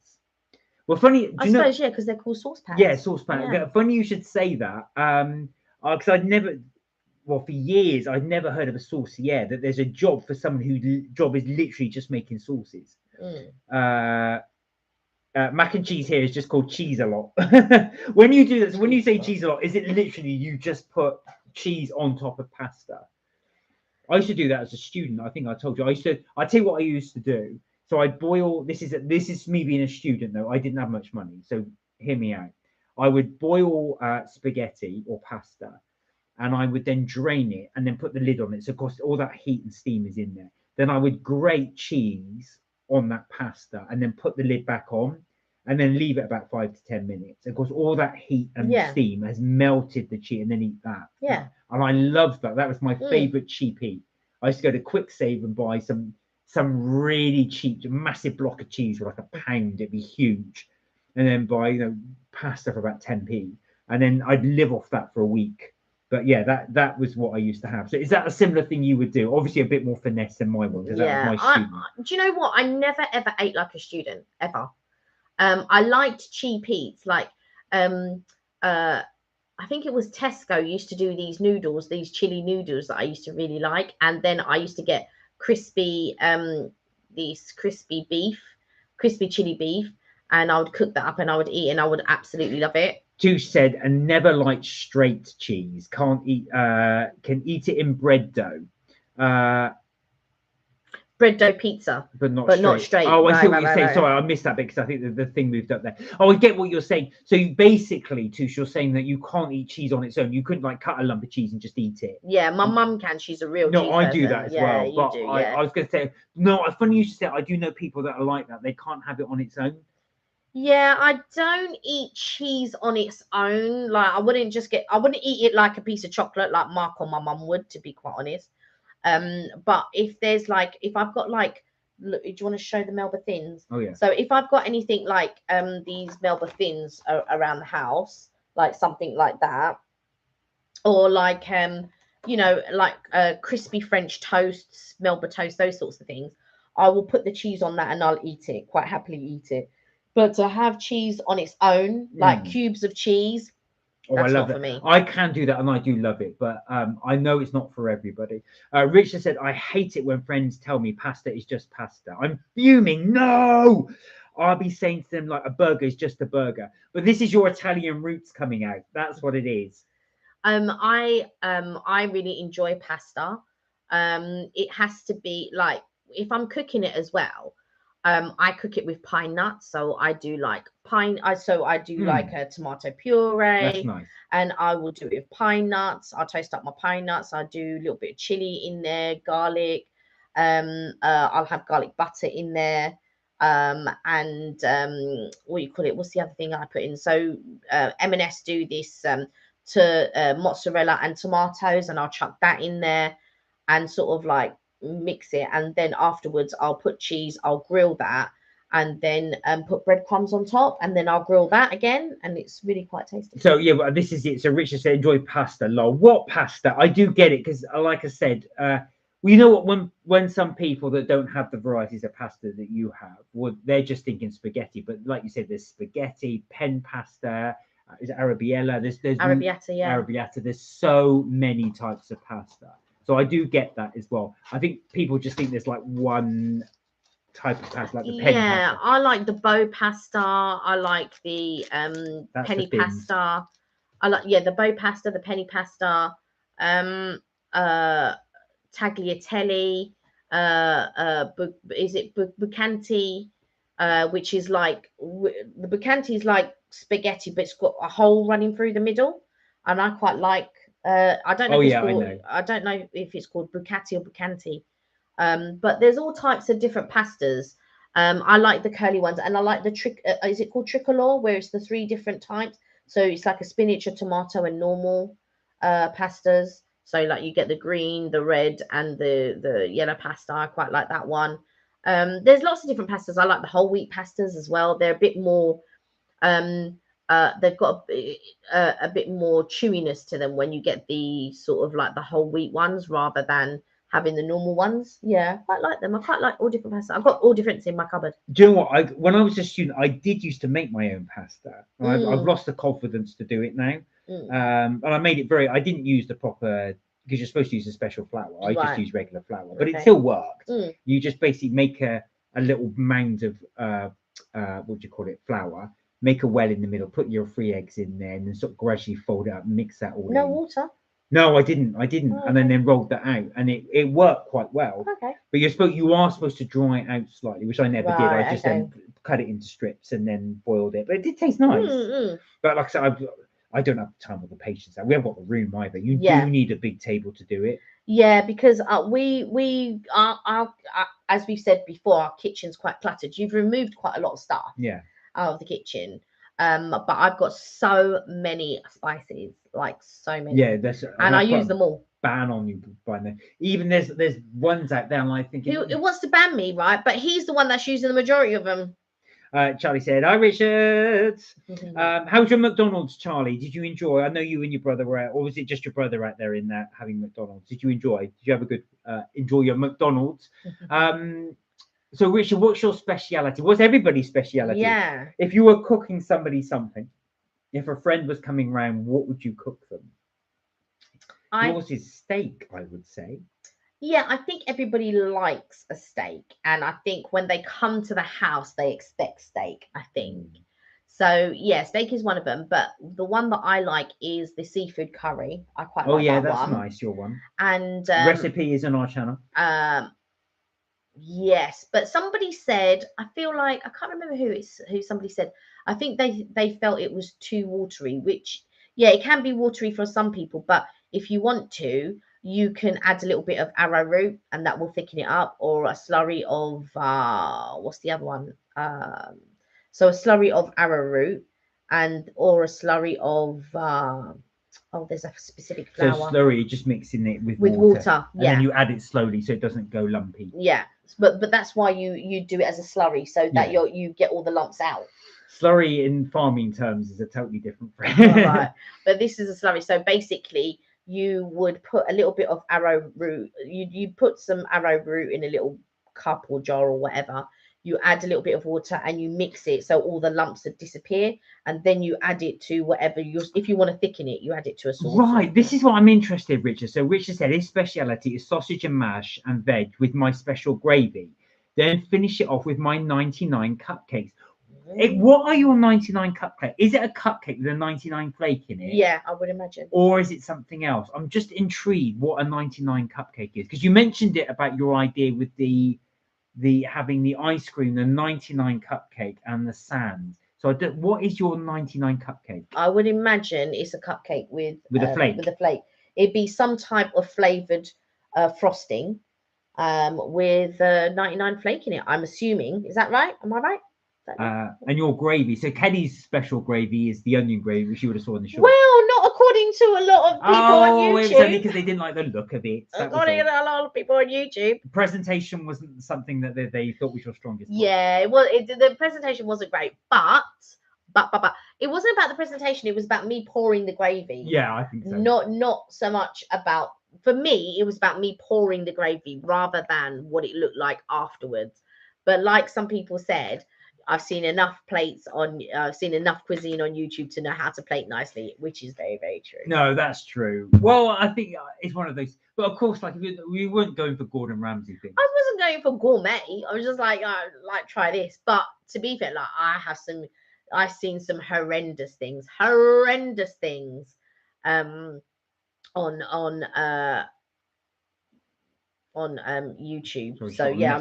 Well, funny, do I you know? suppose, yeah, because they're called saucepans. Yeah, saucepan. Yeah. Funny you should say that. Because I'd never, well, for years, I'd never heard of a saucier, that there's a job for someone whose job is literally just making sauces. Mac and cheese here is just called cheese a lot. When you do this, when you say cheese a lot, is it literally you just put cheese on top of pasta? I used to do that as a student. I think I told you. I tell you what I used to do. So I'd boil. This is me being a student though. I didn't have much money, so hear me out. I would boil spaghetti or pasta, and I would then drain it and then put the lid on it. So of course all that heat and steam is in there. Then I would grate cheese on that pasta and then put the lid back on and then leave it about 5 to 10 minutes. Of course, all that heat and steam has melted the cheese, and then eat that. Yeah. And I loved that. That was my favorite cheap eat. I used to go to Quick Save and buy some really cheap, massive block of cheese for like £1. It'd be huge. And then buy, pasta for about 10p. And then I'd live off that for a week. But yeah, that was what I used to have. So is that a similar thing you would do? Obviously a bit more finesse than my one, because that was my student. Do you know what? I never ever ate like a student, ever. I liked cheap eats, like I think it was Tesco used to do these noodles, these chili noodles that I used to really like. And then I used to get crispy chili beef, and I would cook that up and I would eat, and I would absolutely love it. Touche said, and never liked straight cheese. Can eat it in bread dough. Bread dough pizza, but not straight. Oh, I see what you're saying. Sorry, I missed that bit because I think the thing moved up there. Oh, I get what you're saying. So you basically, Touche, you're saying that you can't eat cheese on its own. You couldn't like cut a lump of cheese and just eat it. Yeah, my mum can. She's a real no, cheese I person. do that as well. But I was going to say, no, funny you should say, I do know people that are like that. They can't have it on its own. Yeah, I don't eat cheese on its own. Like I wouldn't eat it like a piece of chocolate like Mark or my mum would, to be quite honest. But if I've got like, look, do you want to show the Melba Thins? Oh yeah. So if I've got anything like these Melba Thins around the house, like something like that, or like crispy French toasts, Melba toast, those sorts of things, I will put the cheese on that and I'll eat it, quite happily eat it. But to have cheese on its own, like cubes of cheese, that's I love not for me. I can do that and I do love it, but I know it's not for everybody. Richard said, I hate it when friends tell me pasta is just pasta. I'm fuming. No, I'll be saying to them like a burger is just a burger. But this is your Italian roots coming out. That's what it is. I really enjoy pasta. It has to be like, if I'm cooking it as well, I cook it with pine nuts, so I do like like a tomato puree. That's nice. And I will do it with pine nuts. I'll toast up my pine nuts. I do a little bit of chili in there, garlic. I'll have garlic butter in there. And what do you call it? What's the other thing I put in? So M&S do this to mozzarella and tomatoes, and I'll chuck that in there and sort of like mix it, and then afterwards I'll put cheese, I'll grill that, and then put breadcrumbs on top, and then I'll grill that again, and it's really quite tasty. So yeah, well, this is it. So Richard said, enjoy pasta. Lol. What pasta? I do get it, because like I said, well, you know what, when some people that don't have the varieties of pasta that you have, well, they're just thinking spaghetti, but like you said, there's spaghetti, pen pasta, is it arrabbiata? There's arrabbiata, yeah. Arrabbiata. There's so many types of pasta. So I do get that as well. I think people just think there's like one type of pasta, like the penny pasta. I like the bow pasta. I like the penny pasta. I like the bow pasta, the penny pasta, tagliatelle. Is it bucante? Which is like the bucante is like spaghetti, but it's got a hole running through the middle, and I quite like. I don't know. I don't know if it's called bucati or bucanti, but there's all types of different pastas. I like the curly ones, and I like the is it called tricolor, where it's the 3 different types? So it's like a spinach, a tomato, and normal pastas. So like you get the green, the red, and the yellow pasta. I quite like that one. There's lots of different pastas. I like the whole wheat pastas as well. They're a bit more they've got a bit more chewiness to them when you get the sort of like the whole wheat ones rather than having the normal ones. Yeah, I quite like them. I quite like all different pasta. I've got all different in my cupboard. Do you know what? When I was a student, I did used to make my own pasta. I've lost the confidence to do it now. And I made it I didn't use the proper, because you're supposed to use a special flour. I just use regular flour, but it still worked. You just basically make a little mound of what do you call it, flour, make a well in the middle, put your 3 eggs in there, and then sort of gradually fold it up, mix that all in. No water? No, I didn't. Oh, And then rolled that out, and it worked quite well. Okay. But you are supposed to dry it out slightly, which I never did. I just then cut it into strips and then boiled it. But it did taste nice. But like I said, I don't have the time or the patience. We haven't got the room either. You do need a big table to do it. Yeah, because we are as we've said before, our kitchen's quite cluttered. You've removed quite a lot of stuff. Out of the kitchen. But I've got so many spices, like so many. Yeah, and I use them all. Ban on you by them. Even there's ones out there, and I think it wants to ban me, right? But he's the one that's using the majority of them. Charlie said, "Hi, Richard. How's your McDonald's, Charlie? Did you enjoy? I know you and your brother were out, or was it just your brother out there in there having McDonald's? Did you enjoy? Did you have a good enjoy your McDonald's?" So, Richard, what's your speciality? What's everybody's speciality? Yeah. If you were cooking somebody something, if a friend was coming round, what would you cook them? Yours is steak, I would say. Yeah, I think everybody likes a steak. And I think when they come to the house, they expect steak, I think. So, yeah, steak is one of them. But the one that I like is the seafood curry. I quite like that one. Oh, yeah, that's nice, your one. And recipe is on our channel. Yes, but somebody said, I feel like, I can't remember who somebody said, I think they felt it was too watery, which, yeah, it can be watery for some people, but if you want to, you can add a little bit of arrowroot and that will thicken it up, or a slurry of, what's the other one? So a slurry of arrowroot or a slurry of, there's a specific flour. So slurry, just mixing it with water. And then you add it slowly so it doesn't go lumpy. Yeah, but that's why you do it as a slurry, so that you get all the lumps out. Slurry in farming terms is a totally different phrase. Right. But this is a slurry. So basically, you would put a little bit of arrowroot. You put some arrowroot in a little cup or jar or whatever. You add a little bit of water and you mix it so all the lumps would disappear, and then you add it to whatever if you want to thicken it, you add it to a sauce. Right, this is what I'm interested, Richard. So Richard said his speciality is sausage and mash and veg with my special gravy. Then finish it off with my 99 cupcakes. What are your 99 cupcakes? Is it a cupcake with a 99 flake in it? Yeah, I would imagine. Or is it something else? I'm just intrigued what a 99 cupcake is, because you mentioned it about your idea with the having the ice cream, the 99 cupcake, and the sand. So what is your 99 cupcake? I would imagine it's a cupcake with a flake. With a flake. It'd be some type of flavored frosting with 99 flake in it. I'm assuming. Is that right? Am I right? And your gravy. So Kelly's special gravy is the onion gravy, which you would have saw in the shop. Well, not according to a lot of people on YouTube. Oh, it was only because they didn't like the look of it. According to a lot of people on YouTube. The presentation wasn't something that they thought was your strongest point. Yeah, well, the presentation wasn't great, but it wasn't about the presentation. It was about me pouring the gravy. Yeah, I think so. Not so much about, for me, it was about me pouring the gravy rather than what it looked like afterwards. But like some people said, I've seen enough I've seen enough cuisine on YouTube to know how to plate nicely, which is very, very true. No, that's true. Well, I think it's one of those, but of course, like we weren't going for Gordon Ramsay things. I wasn't going for gourmet. I was just like try this. But to be fair, like I've seen some horrendous things on YouTube. Sorry, so yeah,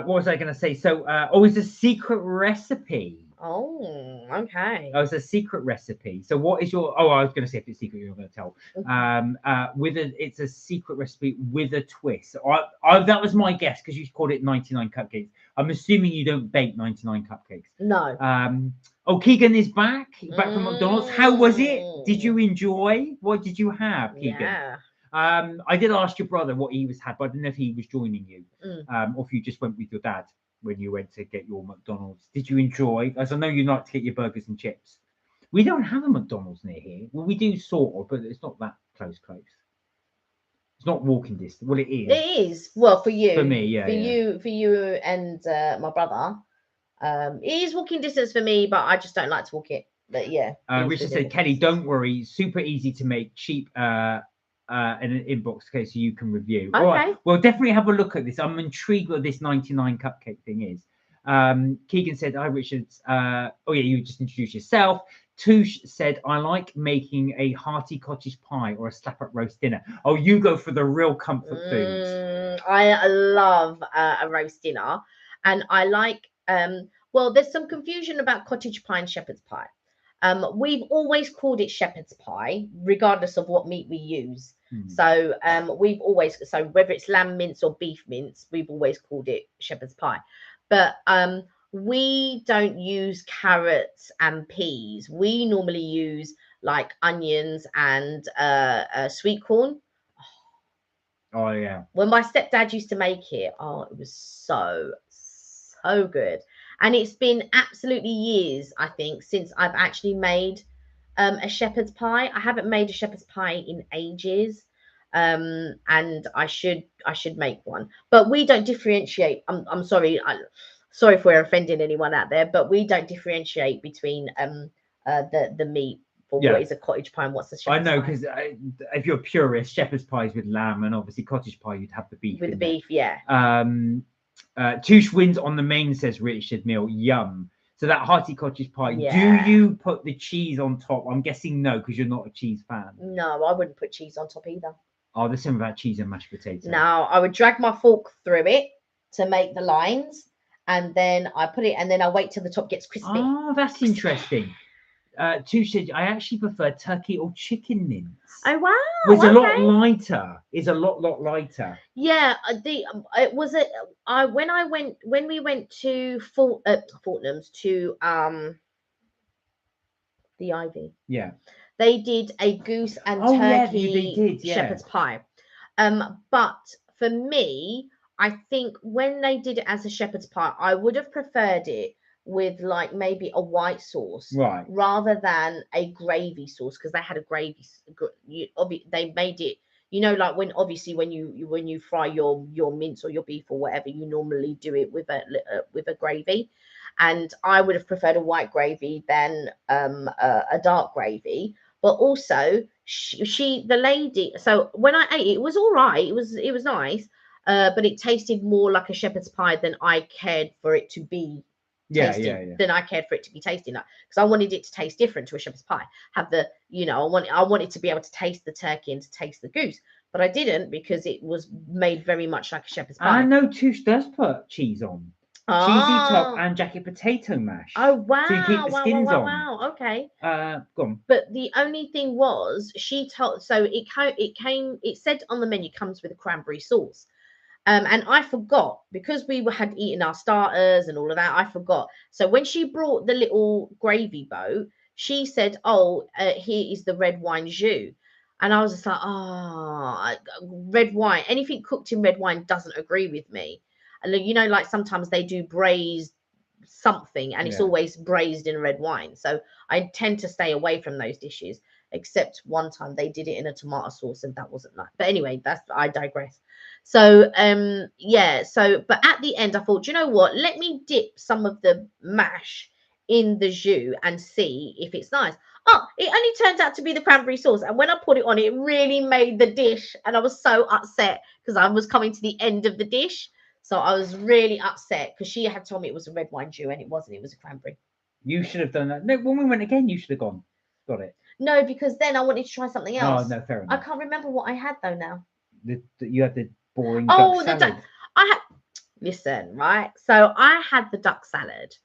what was I going to say? So, it's a secret recipe. Oh, okay. Oh, it's a secret recipe. So, what is your? Oh, I was going to say if it's secret, you're going to tell. It's a secret recipe with a twist. That was my guess because you called it 99 cupcakes. I'm assuming you don't bake 99 cupcakes. No. Keegan is back from McDonald's. How was it? Did you enjoy? What did you have, Keegan? Yeah. I did ask your brother what he had, but I didn't know if he was joining you, or if you just went with your dad. when you went to get your McDonald's? Did you enjoy? As I know you like to get your burgers and chips. We don't have a McDonald's near here. Well, we do sort of, but it's not that close. It's not walking distance. Well, it is. It is. Well, for you. For me, yeah. For you and my brother. It is walking distance for me, but I just don't like to walk it. But yeah. Richard said, Kelly, don't worry. Super easy to make, cheap in an inbox case so you can review. Okay. All right. Well, definitely have a look at this. I'm intrigued what this 99 cupcake thing is. Keegan said, hi, Richard. Oh, yeah, you just introduced yourself. Touche said, I like making a hearty cottage pie or a slap-up roast dinner. Oh, you go for the real comfort foods. I love a roast dinner. And I like, well, there's some confusion about cottage pie and shepherd's pie. We've always called it shepherd's pie, regardless of what meat we use. So we've always, so whether it's lamb mince or beef mince, we've always called it shepherd's pie. But we don't use carrots and peas. We normally use like onions and sweet corn. Oh, yeah. When my stepdad used to make it, oh, it was so good. And it's been absolutely years, I think, since I've actually made a shepherd's pie. I haven't made a shepherd's pie in ages. And I should make one. But we don't differentiate. I'm sorry. Sorry if we're offending anyone out there, but we don't differentiate between the meat for what is a cottage pie and what's a shepherd's pie. I know, because if you're a purist, shepherd's pie is with lamb, and obviously cottage pie you'd have the beef. With the beef, yeah. Touche wins on the main, says Richard Mill. Yum. So that hearty cottage pie, yeah. Do you put the cheese on top? I'm guessing no, because you're not a cheese fan. No, I wouldn't put cheese on top either. Oh, there's something about cheese and mashed potatoes. No, I would drag my fork through it to make the lines, and then I put it, and then I wait till the top gets crispy. Oh, that's interesting. Touche said, I actually prefer turkey or chicken mince. Oh wow! It's a lot lighter. It's a lot lighter. Yeah, it was when we went to Fortnum's to the Ivy. Yeah. They did a goose and turkey shepherd's pie. But for me, I think when they did it as a shepherd's pie, I would have preferred it with like maybe a white sauce, right, rather than a gravy sauce, because they had a gravy. They made it, you know, like when you fry your mince or your beef or whatever, you normally do it with a gravy. And I would have preferred a white gravy than a dark gravy. But also, the lady. So when I ate it, it was all right. It was nice, but it tasted more like a shepherd's pie than I cared for it to be. Than I cared for it to be tasting like, because I wanted it to taste different to a shepherd's pie. Have the, you know, I wanted to be able to taste the turkey and to taste the goose, but I didn't, because it was made very much like a shepherd's pie. I know Touche does put cheese on. Cheesy top and jacket potato mash. Oh wow! So you keep the skins on. Wow. Okay. Go on. But the only thing was, she told, so it said on the menu comes with a cranberry sauce. And I forgot, because we had eaten our starters and all of that. I forgot. So when she brought the little gravy boat, she said, "Oh, here is the red wine jus," and I was just like, red wine. Anything cooked in red wine doesn't agree with me. And you know, like sometimes they do braised something, and it's always braised in red wine. So I tend to stay away from those dishes. Except one time they did it in a tomato sauce, and that wasn't nice. But anyway, I digress. So but at the end I thought, you know what, let me dip some of the mash in the jus and see if it's nice. Oh, it only turns out to be the cranberry sauce, and when I put it on, it really made the dish, and I was so upset because I was coming to the end of the dish. So I was really upset because she had told me it was a red wine jus, and it wasn't. It was a cranberry. You should have done that. No, when we went again, you should have got it. No, because then I wanted to try something else. Oh, no, fair enough. I can't remember what I had though now. You had the boring duck salad. The duck. Listen, right? So I had the duck salad,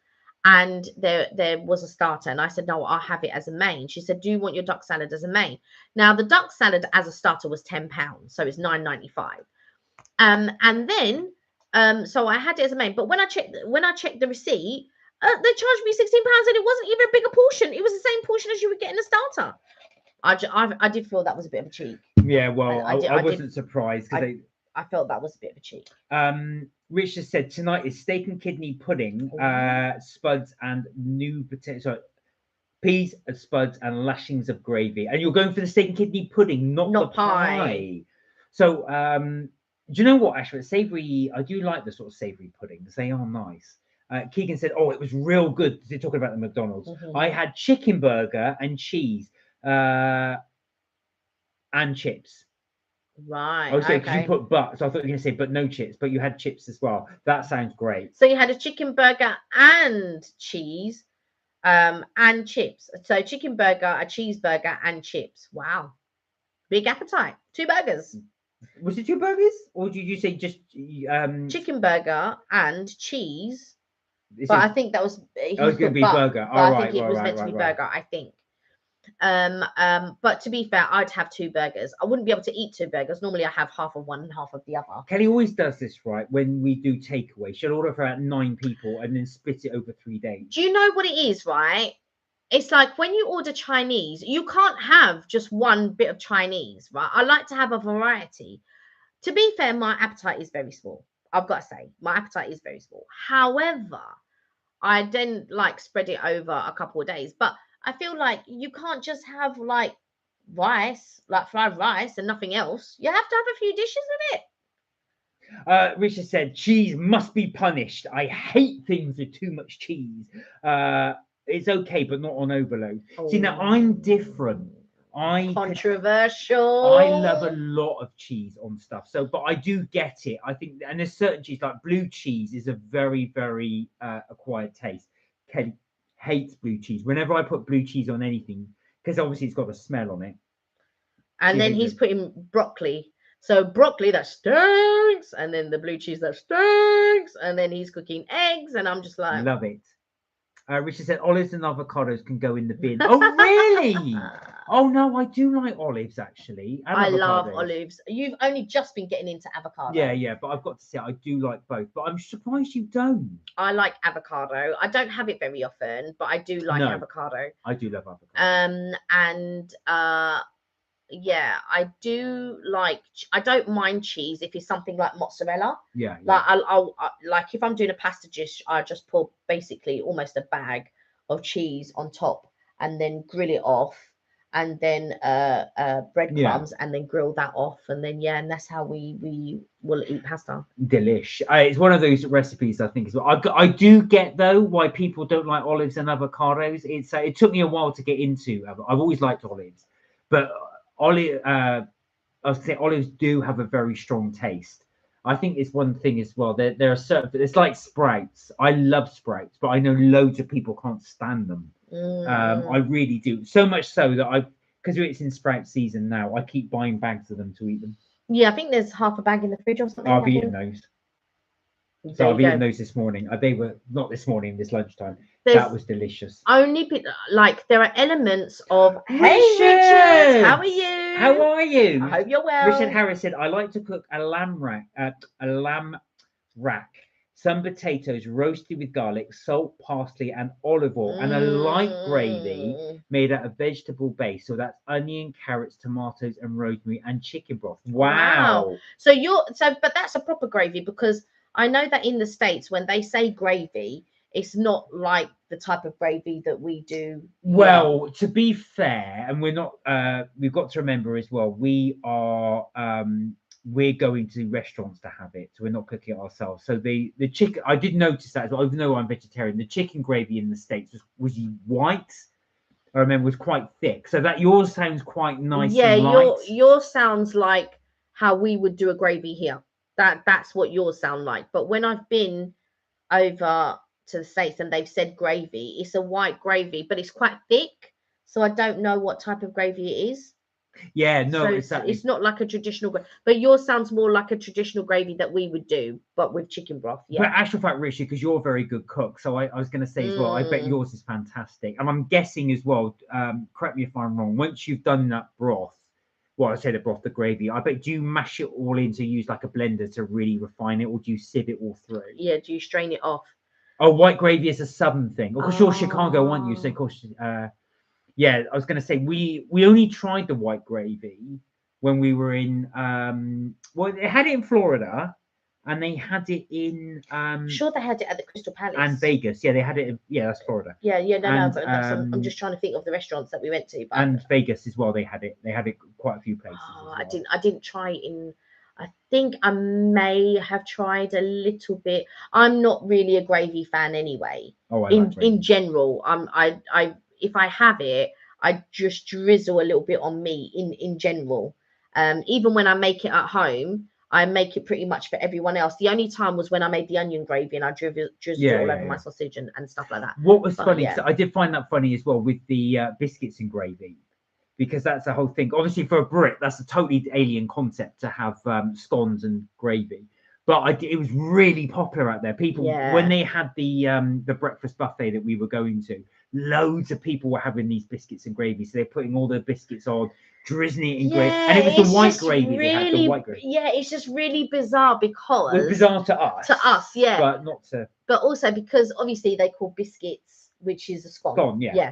and there was a starter, and I said, no, I'll have it as a main. She said, do you want your duck salad as a main? Now the duck salad as a starter was £10, so it's $9.95. And then so I had it as a main, but when I checked the receipt, they charged me £16, and it wasn't even a bigger portion. It was the same portion as you would get in a starter. I did feel that was a bit of a cheat. Yeah, well, I wasn't surprised because I felt that was a bit of a cheat. Richard said tonight is steak and kidney pudding, spuds and new potato. Sorry, peas, spuds, and lashings of gravy. And you're going for the steak and kidney pudding, not the pie. So, do you know what, Ashford? Savoury, I do like the sort of savoury puddings. They are nice. Keegan said, oh, it was real good. They're talking about the McDonald's. I had chicken burger and cheese and chips. Right. Oh, so because you put but, so I thought you were going to say but no chips, but you had chips as well. That sounds great. So you had a chicken burger and cheese and chips. So chicken burger, a cheeseburger, and chips. Wow. Big appetite. 2 burgers. Was it 2 burgers? Or did you say just chicken burger and cheese? But I think that was it was going to be burger. But I think it was meant to be burger, I think. But to be fair, I'd have 2 burgers. I wouldn't be able to eat 2 burgers. Normally I have half of one and half of the other. Kelly always does this, right? When we do takeaway, she'll order for about 9 people and then split it over 3 days. Do you know what it is, right? It's like when you order Chinese, you can't have just one bit of Chinese, right? I like to have a variety. To be fair, my appetite is very small. I've got to say, my appetite is very small. However, I then like spread it over a couple of days. But I feel like you can't just have like rice, like fried rice and nothing else. You have to have a few dishes in it. Richard said, cheese must be punished. I hate things with too much cheese. It's okay, but not on overload. See, now I'm different. Controversial. I love a lot of cheese on stuff. So, but I do get it. I think, and there's certain cheese, like blue cheese is a very, very acquired taste. Kelly hates blue cheese. Whenever I put blue cheese on anything, because obviously it's got a smell on it. And then he's putting broccoli. So broccoli that stinks, and then the blue cheese that stinks, and then he's cooking eggs, and I'm just like, love it. Richard said olives and avocados can go in the bin. Oh, really? Oh, no, I do like olives, actually. I love olives. You've only just been getting into avocado. Yeah, but I've got to say, I do like both. But I'm surprised you don't. I like avocado. I don't have it very often, but I do like avocado. I do love avocado. Yeah, I do like. I don't mind cheese if it's something like mozzarella. Yeah. Like I'll like if I'm doing a pasta dish, I just pour basically almost a bag of cheese on top and then grill it off, and then breadcrumbs and then grill that off, and then and that's how we will eat pasta. Delish. It's one of those recipes I think as well. I do get though why people don't like olives and avocados. It's it took me a while to get into. I've always liked olives, but I would say olives do have a very strong taste. I think it's one thing as well. There are certain. It's like sprouts. I love sprouts, but I know loads of people can't stand them. I really do. So much so that because it's in sprout season now, I keep buying bags of them to eat them. Yeah, I think there's half a bag in the fridge or something. I've eaten those. So I've eaten those this morning. They were not this morning, this lunchtime. That was delicious. Only like there are elements of. Hey, Richard! How are you? How are you? I hope you're well. Richard Harris said, I like to cook a lamb rack, some potatoes roasted with garlic, salt, parsley, and olive oil, and a light gravy made out of vegetable base. So that's onion, carrots, tomatoes, and rosemary, and chicken broth. Wow. But that's a proper gravy, because I know that in the States, when they say gravy, it's not like the type of gravy that we do. Well, to be fair, and we're not, we've got to remember as well, we are, we're going to restaurants to have it. So we're not cooking it ourselves. So the chicken, I did notice that as well, even though I'm vegetarian, the chicken gravy in the States was white. I remember was quite thick. So that yours sounds quite nice. Yeah, and light. yours sounds like how we would do a gravy here. That's what yours sound like. But when I've been over to the States and they've said gravy, it's a white gravy, but it's quite thick. So I don't know what type of gravy it is. Yeah, no, so exactly. It's not like a traditional gravy, but yours sounds more like a traditional gravy that we would do, but with chicken broth. Yeah. But actual fact, Richie, because you're a very good cook, so I was going to say as well, I bet yours is fantastic. And I'm guessing as well, correct me if I'm wrong, once you've done that broth, well, I say the broth, the gravy, I bet, do you mash it all in to use like a blender to really refine it, or do you sieve it all through? Yeah, do you strain it off? Oh, white gravy is a southern thing. Of course, you're Chicago, aren't you? So, of course, yeah, I was going to say, we only tried the white gravy when we were in, well, they had it in Florida, and they had it in I'm sure they had it at the Crystal Palace. and Vegas. Yeah, they had it. Yeah, that's Florida. Yeah, no, And, but I'm just trying to think of the restaurants that we went to. But and Vegas as well. They had it. They had it quite a few places. oh, as well. I didn't try it in. I think I may have tried a little bit. I'm not really a gravy fan anyway. Oh, I in like gravy. general, I if I have it, I just drizzle a little bit on meat in general. Even when I make it at home, I make it pretty much for everyone else. The only time was when I made the onion gravy and I drizzled it all over my sausage and stuff like that. What was But, funny, yeah. so I did find that funny as well with the biscuits and gravy, because that's the whole thing. Obviously, for a Brit, that's a totally alien concept to have scones and gravy. But it was really popular out there. People, when they had the breakfast buffet that we were going to, loads of people were having these biscuits and gravy. So they're putting all the biscuits on, drizzling it in gravy, and it was the white gravy. Really, they had the white gravy. Yeah, it's just really bizarre because Well, bizarre to us. To us, yeah, but not to. But also because obviously they call biscuits, which is a scone. Scone, yeah. Yeah.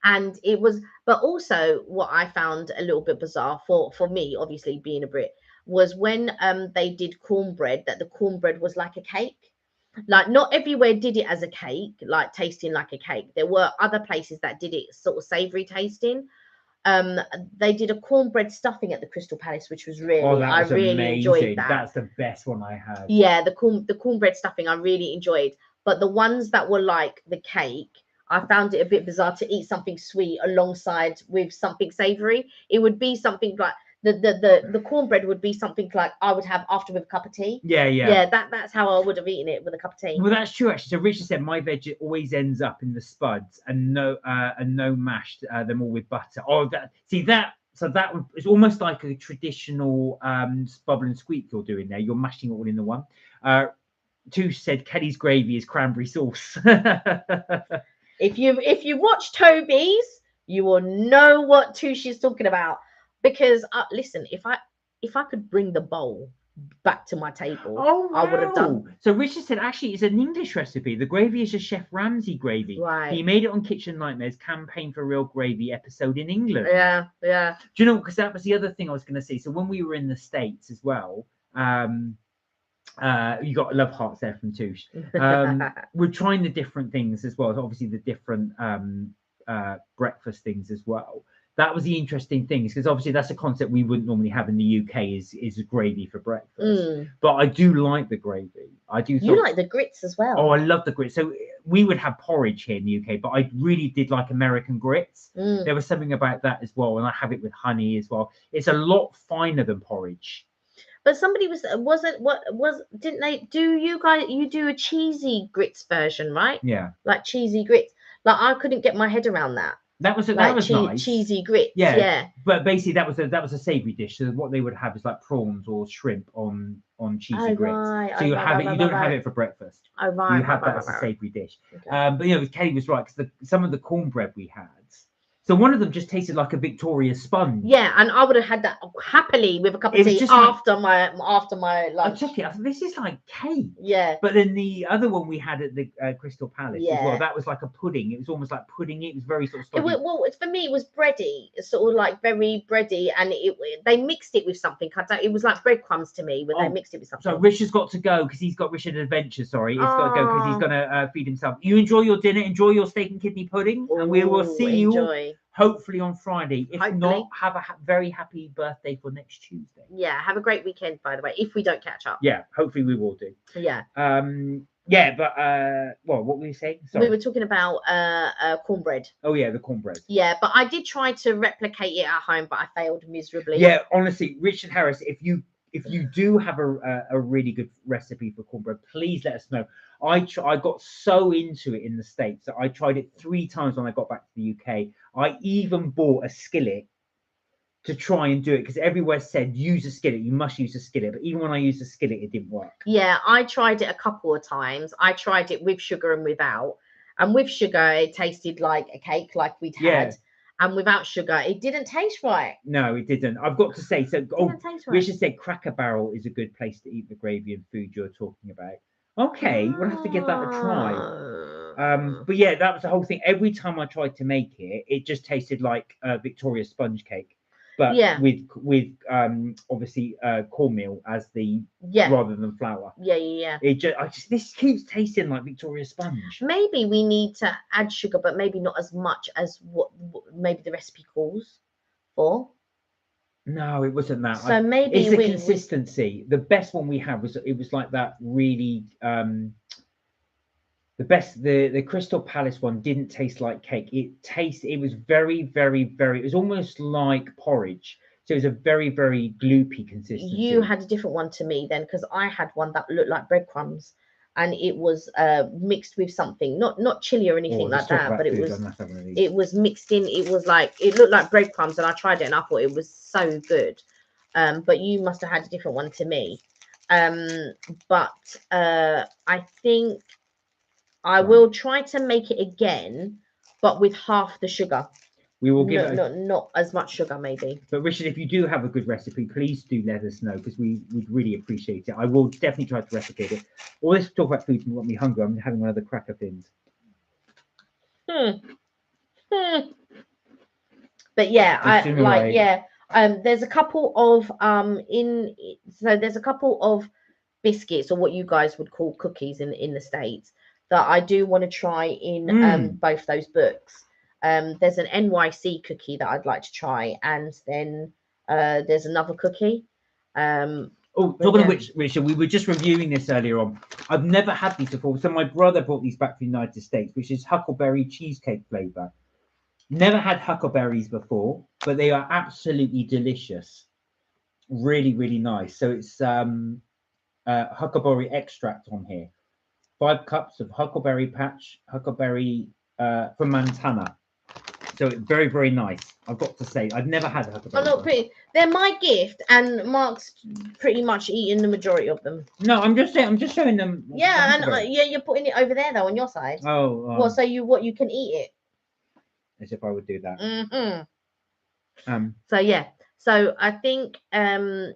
And it was, but also what I found a little bit bizarre for me, obviously being a Brit, was when they did cornbread, that the cornbread was like a cake. Like not everywhere did it as a cake, like tasting like a cake. There were other places that did it sort of savory tasting. They did a cornbread stuffing at the Crystal Palace, which was really, I really enjoyed that. That's the best one I had. Yeah, the cornbread stuffing I really enjoyed. But the ones that were like the cake, I found it a bit bizarre to eat something sweet alongside with something savory. It would be something like the cornbread would be something like I would have after with a cup of tea. Yeah. That's how I would have eaten it, with a cup of tea. Well, that's true actually. So Richard said my veg always ends up in the spuds and no mashed, them all with butter. Oh, so that is almost like a traditional bubble and squeak you're doing there. You're mashing it all in the one. Touche said Kelly's gravy is cranberry sauce. If you watch Toby's, you will know what Touche is talking about. Because listen, if I could bring the bowl back to my table, I would have done. So Richard said actually it's an English recipe. The gravy is a Chef Ramsay gravy. Right. He made it on Kitchen Nightmares Campaign for Real Gravy episode in England. Yeah. Do you know, because that was the other thing I was going to say. So when we were in the States as well, you got love hearts there from Touche. We're trying the different things as well. Obviously the different breakfast things as well. That was the interesting thing, because obviously that's a concept we wouldn't normally have in the UK is gravy for breakfast. But I do like the gravy. I do. You like the grits as well. Oh, I love the grits. So we would have porridge here in the UK, but I really did like American grits. There was something about that as well, and I have it with honey as well. It's a lot finer than porridge. But somebody didn't they do you do a cheesy grits version, right? Yeah. Like cheesy grits. Like I couldn't get my head around that. That was nice. Cheesy grits. Yeah. But basically that was a savoury dish. So what they would have is like prawns or shrimp on cheesy grits. Right. So you have it. You don't have it for breakfast. Oh right. You have that as a savoury dish. Okay. But Kelly was right, because some of the cornbread we had. So one of them just tasted like a Victoria sponge. Yeah, and I would have had that happily with a cup of tea after my lunch. I took it. I thought, this is like cake. Yeah. But then the other one we had at the Crystal Palace as well, Yeah. that was like a pudding. It was almost like pudding. It was very sort of Well, for me, it was bready, sort of like very bready, and they mixed it with something. It was like breadcrumbs to me, when they mixed it with something. So Richard's got to go because he's got Richard Adventure. Sorry, he's got to go because he's going to feed himself. You enjoy your dinner, enjoy your steak and kidney pudding, and we will see you hopefully on Friday. If not, have a very happy birthday for next Tuesday. Yeah, have a great weekend, by the way, if we don't catch up. Yeah, hopefully we will do. Yeah. Yeah, but what were we saying? Sorry. We were talking about cornbread. Oh yeah, the cornbread. Yeah, but I did try to replicate it at home, but I failed miserably. Yeah, honestly, Richard Harris, if you do have a really good recipe for cornbread, please let us know. I got so into it in the States that I tried it 3 times when I got back to the UK. I even bought a skillet to try and do it, because everywhere said use a skillet, you must use a skillet. But even when I used a skillet, it didn't work. Yeah, I tried it a couple of times. I tried it with sugar and without. And with sugar, it tasted like a cake, like we'd had. And without sugar, it didn't taste right. No, it didn't. I've got to say, so taste right. Richard said Cracker Barrel is a good place to eat the gravy and food you're talking about. Okay, we'll have to give that a try. But yeah, that was the whole thing. Every time I tried to make it, it just tasted like a Victoria sponge cake. but Yeah. with obviously cornmeal as the Yeah. rather than flour. Yeah. This keeps tasting like Victoria sponge. Maybe we need to add sugar, but maybe not as much as what maybe the recipe calls for. No, it wasn't that. So maybe it's the consistency. The best one we had was it was like that really the Crystal Palace one didn't taste like cake. It was very, very, very, it was almost like porridge. So it was a very, very gloopy consistency. You had a different one to me then, because I had one that looked like breadcrumbs, and it was mixed with something, not chili or anything like that, but it was mixed in. It was like, it looked like breadcrumbs, and I tried it and I thought it was so good. But you must have had a different one to me. But I think I will try to make it again, but with half the sugar. We will give not as much sugar, maybe. But Richard, if you do have a good recipe, please do let us know, because we would really appreciate it. I will definitely try to replicate it. All this talk about food got me hungry. I'm having another crack of things. But yeah, there's a couple of there's a couple of biscuits, or what you guys would call cookies in the States, that I do want to try in both those books. There's an NYC cookie that I'd like to try, and then there's another cookie. Talking of which, Richard, we were just reviewing this earlier on. I've never had these before. So my brother brought these back from the United States, which is huckleberry cheesecake flavor. Never had huckleberries before, but they are absolutely delicious. Really, really nice. So it's huckleberry extract on here. 5 cups of huckleberry from Montana. So it's very, very nice. I've got to say, I've never had a huckleberry. Oh, pretty. They're my gift, and Mark's pretty much eaten the majority of them. No, I'm just saying. I'm just showing them. Yeah, and you're putting it over there though on your side. Oh. Well, so you can eat it. As if I would do that. Mm-hmm. So yeah. So I think yeah.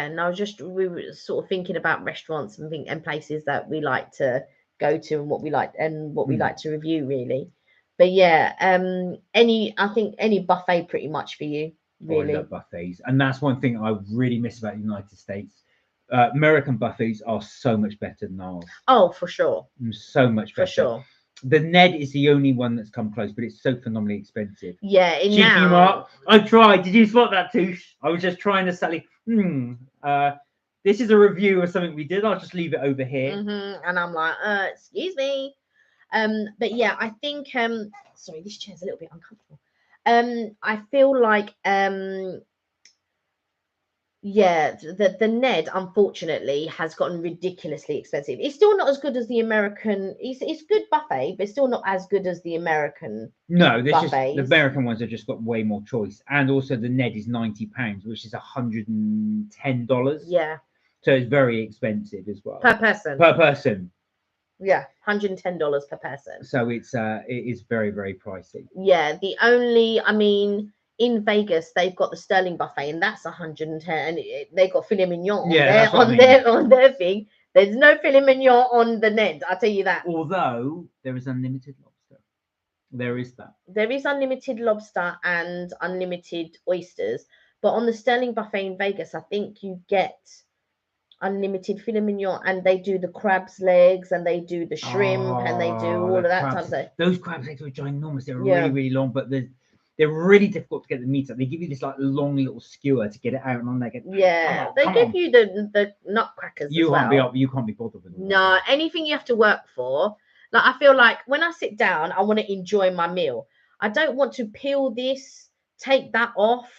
No, we were sort of thinking about restaurants and places that we like to go to, and what we like to review, really. But yeah, I think any buffet pretty much for you, really. I love buffets, and that's one thing I really miss about the United States. American buffets are so much better than ours. Oh, for sure. So much better. For sure. The Ned is the only one that's come close, but it's so phenomenally expensive. Yeah, Cheeky Mark. I tried. Did you spot that, Touche? I was just trying to sell it. This is a review of something we did. I'll just leave it over here. And I'm like, excuse me. But yeah, I think sorry, this chair's a little bit uncomfortable. I feel like yeah, the Ned unfortunately has gotten ridiculously expensive. It's still not as good as the American. It's good buffet, but it's still not as good as the American. No, the American ones have just got way more choice, and also the Ned is £90, which is $110. Yeah. So it's very expensive as well. Per person. Per person. Yeah, $110 per person. So it is very, very pricey. Yeah, in Vegas they've got the Sterling buffet, and that's 110, and they've got filet mignon on their thing. There's no filet mignon on the Ned, I'll tell you that. Although there is unlimited lobster. There is that. There is unlimited lobster and unlimited oysters, but on the Sterling buffet in Vegas, I think you get unlimited filet mignon, and they do the crab's legs, and they do the shrimp, and they do all of that type of stuff. Those crab's legs are ginormous. They're really, really long, but they're really difficult to get the meat out. They give you this like long little skewer to get it out, and on there. They give you the nutcrackers. You can't be bothered with them. No, anything you have to work for. Like, I feel like when I sit down, I want to enjoy my meal. I don't want to peel this, take that off.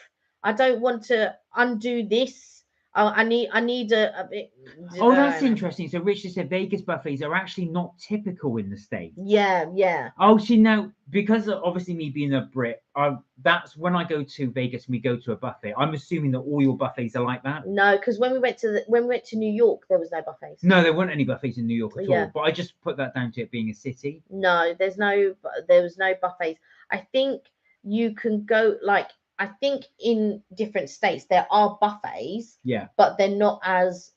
I don't want to undo this. I need a bit. Oh, that's interesting. So Richard said Vegas buffets are actually not typical in the States. Yeah. Oh, see, now, because obviously me being a Brit, that's when I go to Vegas and we go to a buffet. I'm assuming that all your buffets are like that. No, because when we went to New York, there was no buffets. No, there weren't any buffets in New York at all. But I just put that down to it being a city. No, there was no buffets. I think you can go I think in different states there are buffets, but they're not as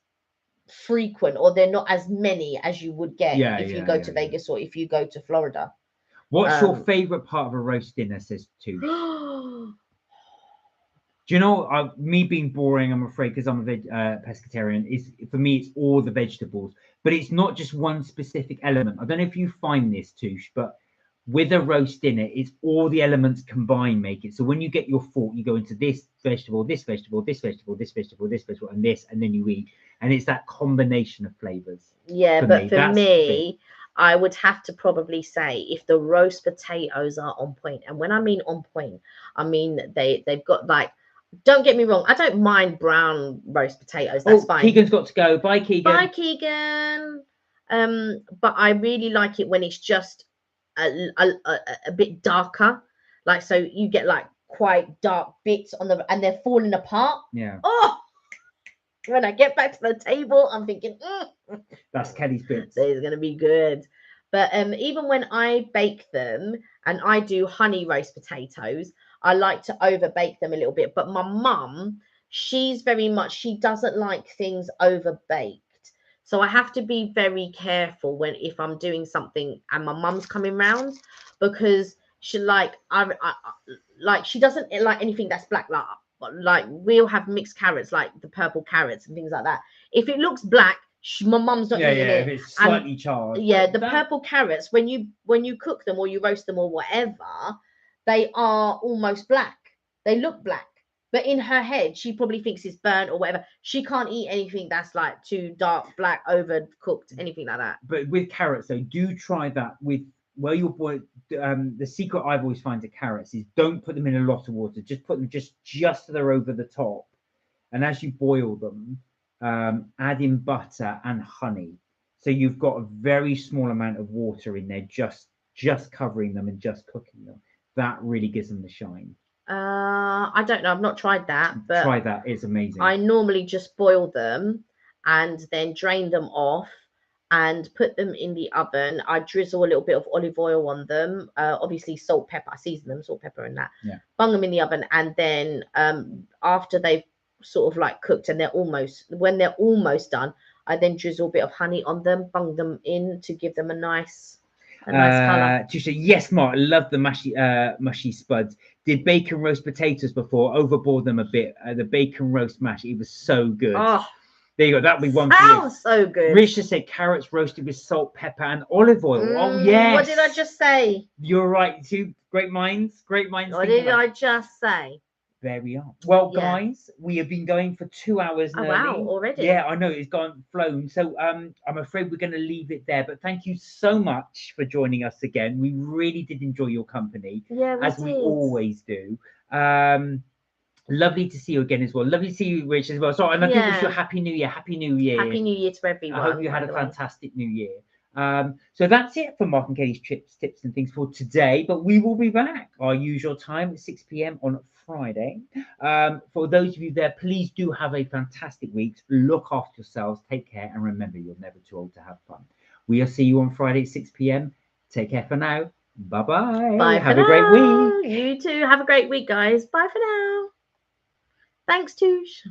frequent, or they're not as many as you would get if you go to Vegas or if you go to Florida. What's your favorite part of a roast dinner, says Touche? Do you know, me being boring, I'm afraid, because I'm a pescatarian, is for me, it's all the vegetables. But it's not just one specific element. I don't know if you find this, Touche, but with a roast dinner, it's all the elements combined make it. So when you get your fork, you go into this vegetable, this vegetable, this vegetable, this vegetable, this vegetable, and then you eat. And it's that combination of flavors. Yeah, but for me, I would have to probably say if the roast potatoes are on point, and when I mean on point, I mean they've got like, don't get me wrong, I don't mind brown roast potatoes. That's fine. Keegan's got to go. Bye, Keegan. Bye, Keegan. But I really like it when it's just a bit darker, like, so you get like quite dark bits on the, and they're falling apart. Yeah. Oh, when I get back to the table, I'm thinking, that's Kelly's bits. So it's gonna be good. But even when I bake them, and I do honey roast potatoes, I like to over bake them a little bit. But my mum, she's very much, she doesn't like things over baked. So I have to be very careful if I'm doing something and my mum's coming round, because she like she doesn't like anything that's black. Like we'll have mixed carrots, like the purple carrots and things like that. If it looks black, my mum's not eating it. If it's slightly charred. Yeah, the purple carrots, when you cook them or you roast them or whatever, they are almost black. They look black. But in her head, she probably thinks it's burnt or whatever. She can't eat anything that's like too dark, black, overcooked, anything like that. But with carrots, though, do try that with you're boiled. The secret I've always found to carrots is don't put them in a lot of water. Just put them just so they're over the top. And as you boil them, add in butter and honey. So you've got a very small amount of water in there, just covering them and just cooking them. That really gives them the shine. I don't know. I've not tried that, but try that. It's amazing. I normally just boil them and then drain them off and put them in the oven. I drizzle a little bit of olive oil on them. Obviously salt, pepper. I season them, salt, pepper, and that. Yeah. Bung them in the oven, and then after they've sort of like cooked and when they're almost done, I then drizzle a bit of honey on them, bung them in to give them a nice colour. Tusha, yes, Mark, I love the mushy spuds. Did bacon roast potatoes before, overboard them a bit. The bacon roast mash, it was so good. Oh, there you go. That'll be one. Sounds so good. Risha said carrots roasted with salt, pepper, and olive oil. Oh yes. What did I just say? You're right. Two great minds. Great minds. What did I just say? There we are. Well, guys, we have been going for 2 hours now. Oh, wow, already? Yeah, I know, it's flown. So I'm afraid we're going to leave it there. But thank you so much for joining us again. We really did enjoy your company, as we always do. Lovely to see you again as well. Lovely to see you, Rich, as well. So, and I think wish you a happy New Year. Happy New Year. Happy New Year to everyone. I hope you had a fantastic New Year. So that's it for Mark and Kelly's tips and things for today. But we will be back our usual time at 6 p.m. on Friday. For those of you there, please do have a fantastic week. Look after yourselves. Take care. And remember, you're never too old to have fun. We'll see you on Friday at 6 p.m. Take care for now. Bye-bye. Bye. Have a great week. You too. Have a great week, guys. Bye for now. Thanks, Touche.